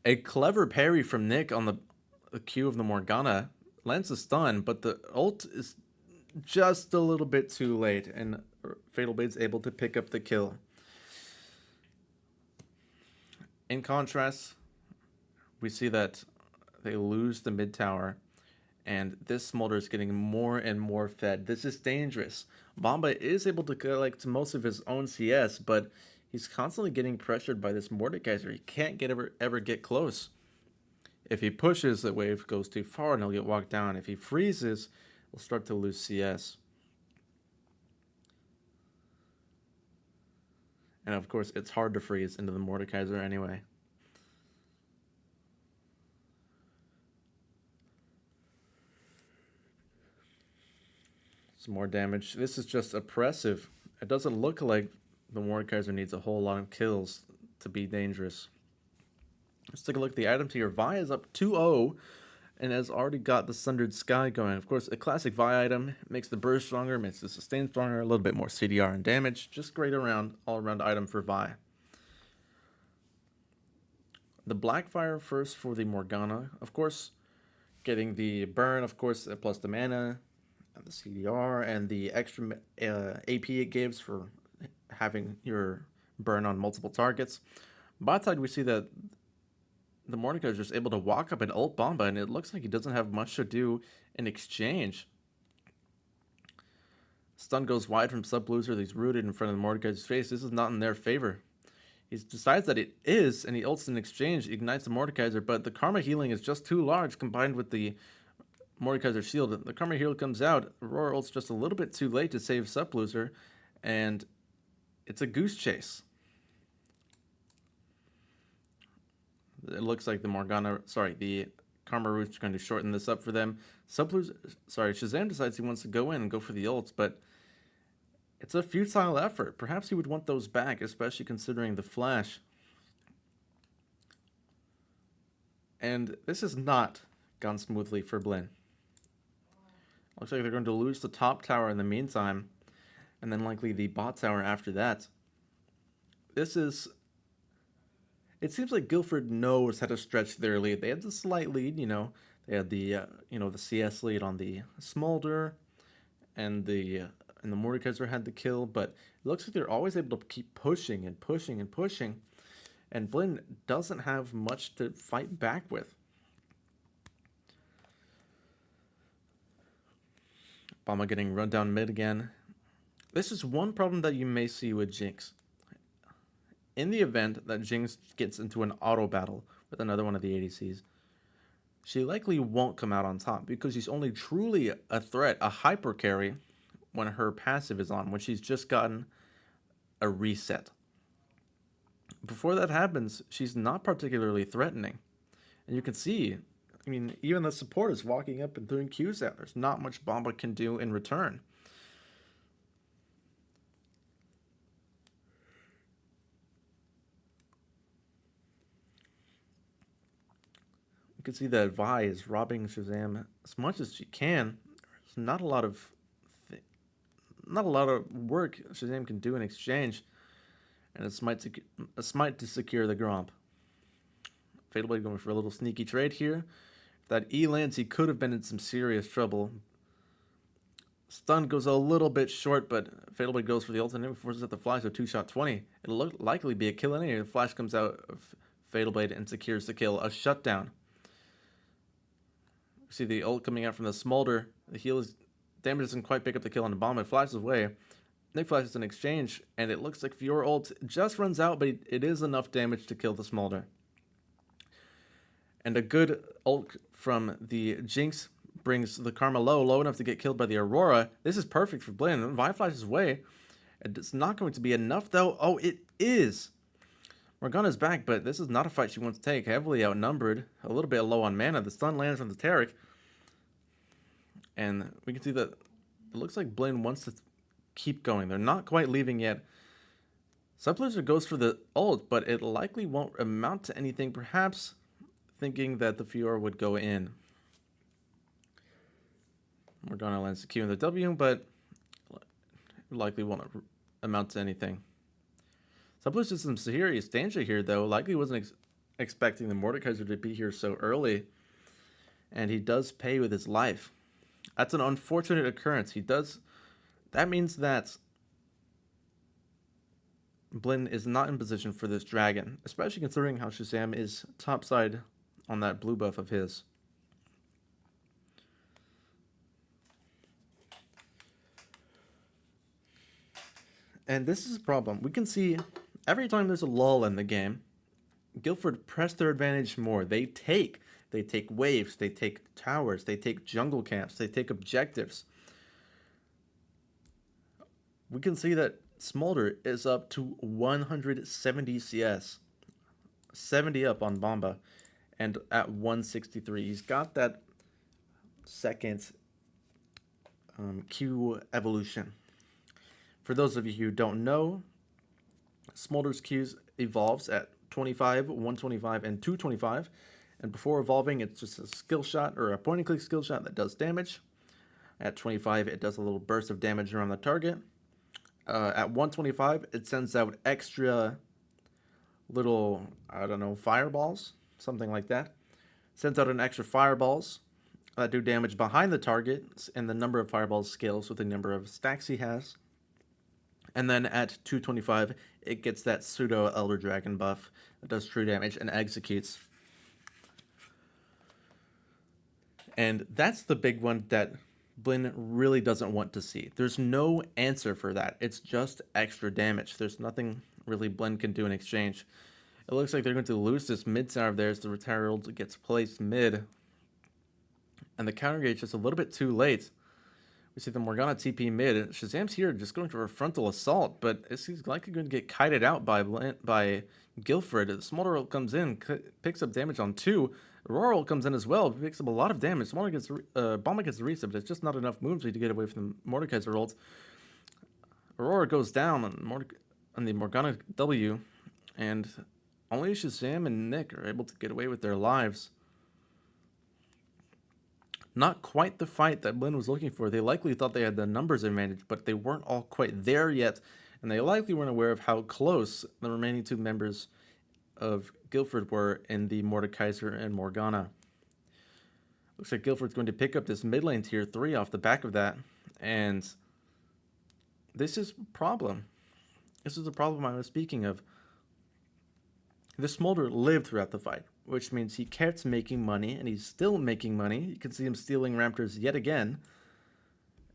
A clever parry from Nick on the Q of the Morgana lands a stun, but the ult is just a little bit too late, and Fatal Blade's able to pick up the kill. In contrast, we see that they lose the mid tower, and this Smolder is getting more and more fed. This is dangerous. Bomba is able to collect most of his own CS, but he's constantly getting pressured by this Mordekaiser. He can't ever get close. If he pushes, the wave goes too far and he'll get walked down. If he freezes, he'll start to lose CS. And of course, it's hard to freeze into the Mordekaiser anyway. Some more damage. This is just oppressive. It doesn't look like the Mordekaiser needs a whole lot of kills to be dangerous. Let's take a look at the item tier. Vi is up 2-0 and has already got the Sundered Sky going. Of course, a classic Vi item. Makes the burst stronger, makes the sustain stronger, a little bit more CDR and damage. Just great all-around item for Vi. The Blackfire first for the Morgana. Of course, getting the burn, of course, plus the mana, and the CDR, and the extra AP it gives for having your burn on multiple targets. Bot side, we see that the Mordekaiser is just able to walk up and ult Bomba, and it looks like he doesn't have much to do in exchange. Stun goes wide from Subloser. He's rooted in front of the Mordekaiser's face. This is not in their favor. He decides that it is, and he ults in exchange, ignites the Mordekaiser, but the Karma healing is just too large combined with the Mordekaiser shield. The Karma heal comes out. Aurora ults just a little bit too late to save Subloser, and it's a goose chase. It looks like the Karma Root's going to shorten this up for them. Shazam decides he wants to go in and go for the ults, but it's a futile effort. Perhaps he would want those back, especially considering the flash. And this has not gone smoothly for Blinn. Looks like they're going to lose the top tower in the meantime, and then likely the bot tower after that. This is... It seems like Guilford knows how to stretch their lead. They had the slight lead, you know. They had the, the CS lead on the Smolder, and the Mordekaiser had the kill, but it looks like they're always able to keep pushing and pushing and pushing, and Blinn doesn't have much to fight back with. Bomba getting run down mid again. This is one problem that you may see with Jinx. In the event that Jinx gets into an auto battle with another one of the ADCs, she likely won't come out on top because she's only truly a threat, a hyper carry, when her passive is on, when she's just gotten a reset. Before that happens, she's not particularly threatening. And you can see, I mean, even the support is walking up and throwing Qs out. There's not much Bomba can do in return. You can see that Vi is robbing Shazam as much as she can. There's not a lot of work Shazam can do in exchange, and a smite to secure the Gromp. Fatal Blade going for a little sneaky trade here. If that E lands, he could have been in some serious trouble. Stun goes a little bit short, but Fatal Blade goes for the ultimate, forces it to fly, so 2-shot 20. It'll likely be a kill anyway. The flash comes out of Fatal Blade and secures the kill. A shutdown. You see the ult coming out from the Smolder. The heal is damage doesn't quite pick up the kill on the bomb. It flashes away. Nick flashes an exchange, and it looks like Fiora ult just runs out, but it is enough damage to kill the Smolder. And a good ult from the Jinx brings the Karma low enough to get killed by the Aurora. This is perfect for Blinn. Vi flashes away. It's not going to be enough, though. Oh, it is. Morgana's back, but this is not a fight she wants to take. Heavily outnumbered, a little bit low on mana. The stun lands on the Taric. And we can see that it looks like Blinn wants to keep going. They're not quite leaving yet. Subblizzard goes for the ult, but it likely won't amount to anything, perhaps thinking that the Fiora would go in. Morgana lands the Q and the W, but likely won't amount to anything. Subblizzard some serious danger here, though. Likely wasn't expecting the Mordekaiser to be here so early, and he does pay with his life. That's an unfortunate occurrence. That means that Blinn is not in position for this dragon, especially considering how Shazam is topside on that blue buff of his. And this is a problem. We can see every time there's a lull in the game, Guilford press their advantage more. They take waves, they take towers, they take jungle camps, they take objectives. We can see that Smolder is up to 170 CS, 70 up on Bomba, and at 163. He's got that second Q evolution. For those of you who don't know, Smolder's Qs evolves at 25, 125, and 225. And before evolving, it's just a skill shot or a point and click skill shot that does damage. At 25, it does a little burst of damage around the target. At 125, it sends out extra little, fireballs, something like that. Sends out an extra fireballs that do damage behind the target, and the number of fireballs scales with the number of stacks he has. And then at 225, it gets that pseudo Elder Dragon buff that does true damage and executes. And that's the big one that Blinn really doesn't want to see. There's no answer for that. It's just extra damage. There's nothing really Blinn can do in exchange. It looks like they're going to lose this mid tower of theirs. The Herald gets placed mid. And the counter gate just a little bit too late. We see the Morgana TP mid. Shazam's here just going for a frontal assault, but he's likely going to get kited out by Guilford. The Smolder ult comes in, picks up damage on 2. Aurora ult comes in as well, picks up a lot of damage. Bomba gets the reset, but it's just not enough moves to get away from the Mordekaiser ult. Aurora goes down on the Morgana W, and only Shazam and Nick are able to get away with their lives. Not quite the fight that Blinn was looking for. They likely thought they had the numbers advantage, but they weren't all quite there yet, and they likely weren't aware of how close the remaining two members of Guilford were in the Mordekaiser and Morgana. Looks like Guilford's going to pick up this mid lane tier 3 off the back of that, and this is a problem. This is the problem I was speaking of. The Smolder lived throughout the fight, which means he kept making money, and he's still making money. You can see him stealing Raptors yet again,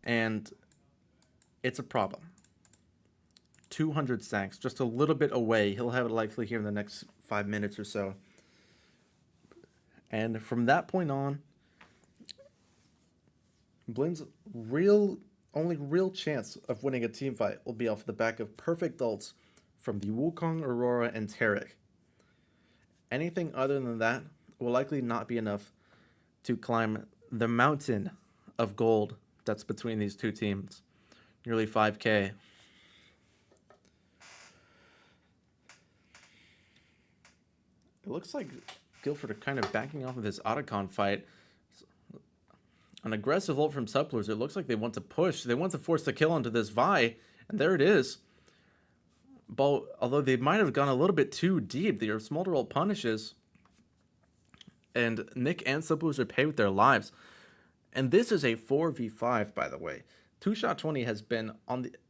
and it's a problem. 200 stacks, just a little bit away. He'll have it likely here in the next 5 minutes or so. And from that point on, Blinn's only real chance of winning a team fight will be off the back of perfect ults from the Wukong, Aurora, and Taric. Anything other than that will likely not be enough to climb the mountain of gold that's between these two teams. Nearly 5K. It looks like Guilford are kind of backing off of this Otacon fight. An aggressive ult from Supplers. It looks like they want to push. They want to force the kill onto this Vi, and there it is. But although they might have gone a little bit too deep, their Smolder ult punishes, and Nick and Supplers are paid with their lives. And this is a 4v5, by the way. 2Shot20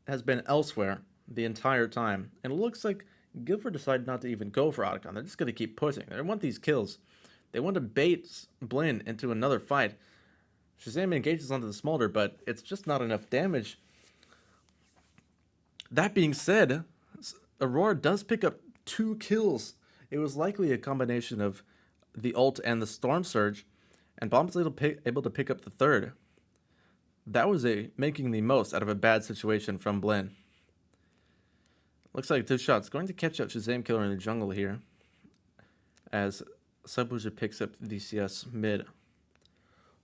has been elsewhere the entire time, and it looks like Guilford decided not to even go for Otacon. They're just going to keep pushing. They want these kills. They want to bait Blinn into another fight. Shazam engages onto the Smolder, but it's just not enough damage. That being said, Aurora does pick up 2 kills. It was likely a combination of the ult and the Storm Surge, and Bomb's able to pick up the third. That was making the most out of a bad situation from Blinn. Looks like 2Shot's going to catch up Shazam Killer in the jungle here, as Subwoozer picks up the CS mid.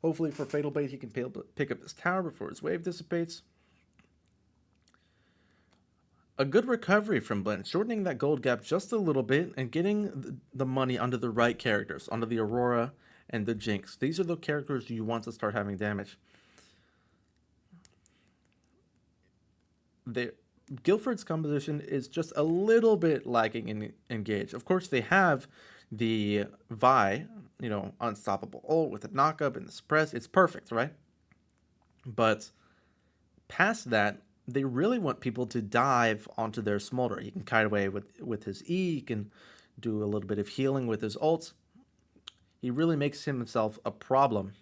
Hopefully for Fatal Bait he can pick up this tower before his wave dissipates. A good recovery from Blinn, shortening that gold gap just a little bit and getting the money onto the right characters, onto the Aurora and the Jinx. These are the characters you want to start having damage. Guilford's composition is just a little bit lacking in engage. Of course, they have the Vi, unstoppable ult with the knockup and the suppress. It's perfect, right? But past that, they really want people to dive onto their Smolder. He can kite away with his E. He can do a little bit of healing with his ults. He really makes himself a problem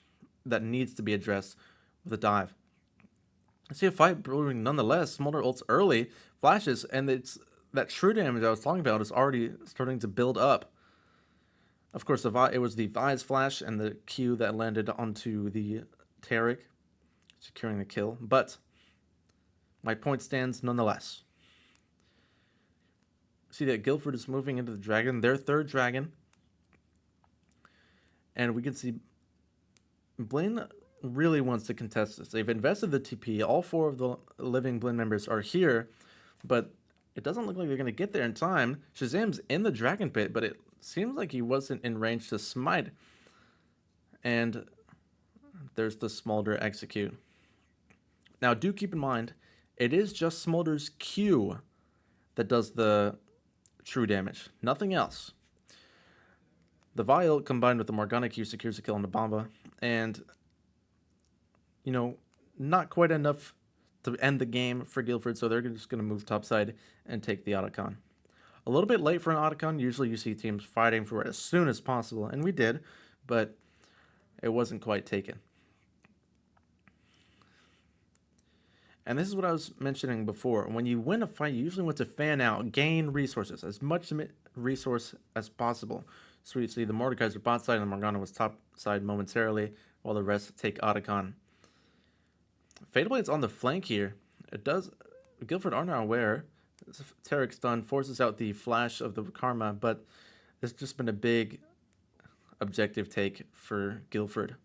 that needs to be addressed with a dive. I see a fight brewing nonetheless. Smolder ults early, flashes, and it's that true damage I was talking about is already starting to build up. Of course, it was the Vi's flash and the Q that landed onto the Taric, securing the kill. But my point stands nonetheless. See that Guilford is moving into the dragon, their third dragon. And we can see Blinn really wants to contest this. They've invested the TP. All 4 of the living Blinn members are here, but it doesn't look like they're going to get there in time. Shazam's in the dragon pit, but it seems like he wasn't in range to smite. And there's the Smolder execute. Now, do keep in mind, it is just Smolder's Q that does the true damage. Nothing else. The Vial combined with the Morgana Q secures a kill on the Bomba. And, not quite enough to end the game for Guilford, so they're just going to move topside and take the Otacon. A little bit late for an Otacon. Usually you see teams fighting for it as soon as possible, and we did, but it wasn't quite taken. And this is what I was mentioning before. When you win a fight, you usually want to fan out, gain resources, as much resource as possible. So you see the Mordekaiser bot side and the Morgana was top side momentarily, while the rest take Otacon. Fatal Blade's on the flank here. Guilford are now aware. Taric's stun forces out the flash of the Karma, but there's just been a big objective take for Guilford.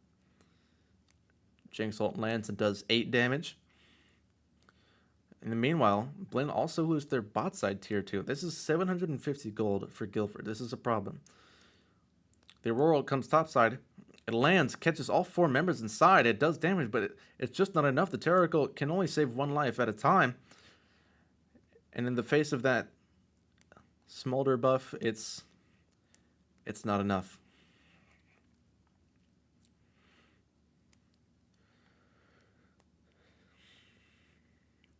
Jinx ult lands and does 8 damage. In the meanwhile, Blinn also lose their bot side tier 2. This is 750 gold for Guilford. This is a problem. The Aurora comes topside, It lands, catches all 4 members inside. It does damage, but it's just not enough. The Terror can only save 1 life at a time. And in the face of that smolder buff, it's not enough.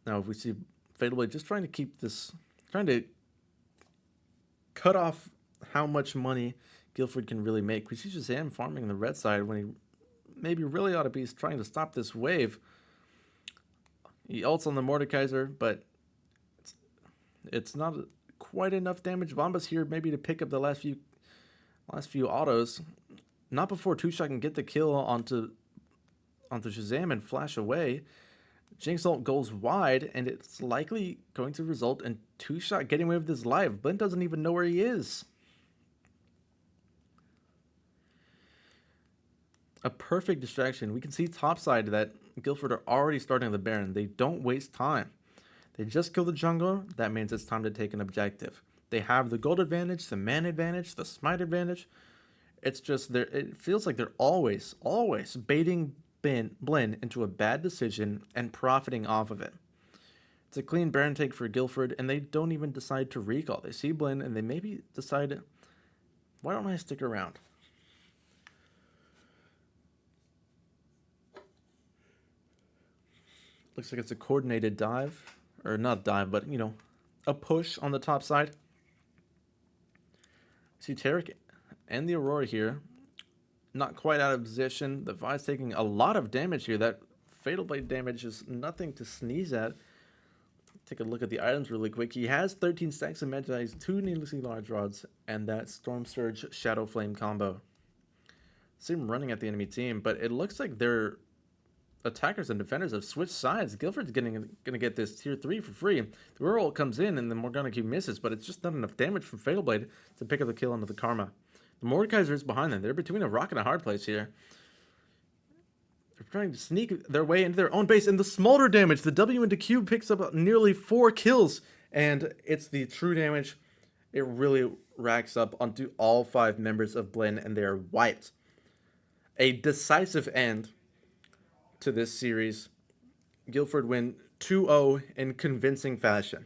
Now, if we see Fatal Blade just trying to cut off how much money Guilford can really make. We see Shazam farming the red side when he maybe really ought to be trying to stop this wave. He ults on the Mordekaiser, but it's not quite enough damage. Bombas here maybe to pick up the last few autos. Not before Two-Shot can get the kill onto Shazam and flash away. Jinx ult goes wide, and it's likely going to result in Two-Shot getting away with his life. Blinn doesn't even know where he is. A perfect distraction. We can see topside that Guilford are already starting the Baron. They don't waste time. They just kill the jungler. That means it's time to take an objective. They have the gold advantage, the man advantage, the smite advantage. It's just it feels like they're always baiting Blinn into a bad decision and profiting off of it. It's a clean Baron take for Guilford, and they don't even decide to recall. They see Blinn, and they maybe decide, why don't I stick around? Looks like it's a coordinated dive. Or not dive, but, a push on the top side. See Tarek and the Aurora here. Not quite out of position. The Vi's taking a lot of damage here. That Fatal Blade damage is nothing to sneeze at. Take a look at the items really quick. He has 13 stacks of Magi, 2 needlessly large rods, and that Storm Surge Shadow Flame combo. See him running at the enemy team, but it looks like their attackers and defenders have switched sides. Guilford's gonna get this tier 3 for free. The reroll comes in, and the Morgana Q misses, but it's just not enough damage from Fatal Blade to pick up the kill onto the Karma. The Mordekaiser is behind them. They're between a rock and a hard place here. They're trying to sneak their way into their own base, and the smolder damage, the W into Q picks up nearly 4 kills, and it's the true damage. It really racks up onto all 5 members of Blinn, and they are wiped. A decisive end to this series. Guilford win 2-0 in convincing fashion.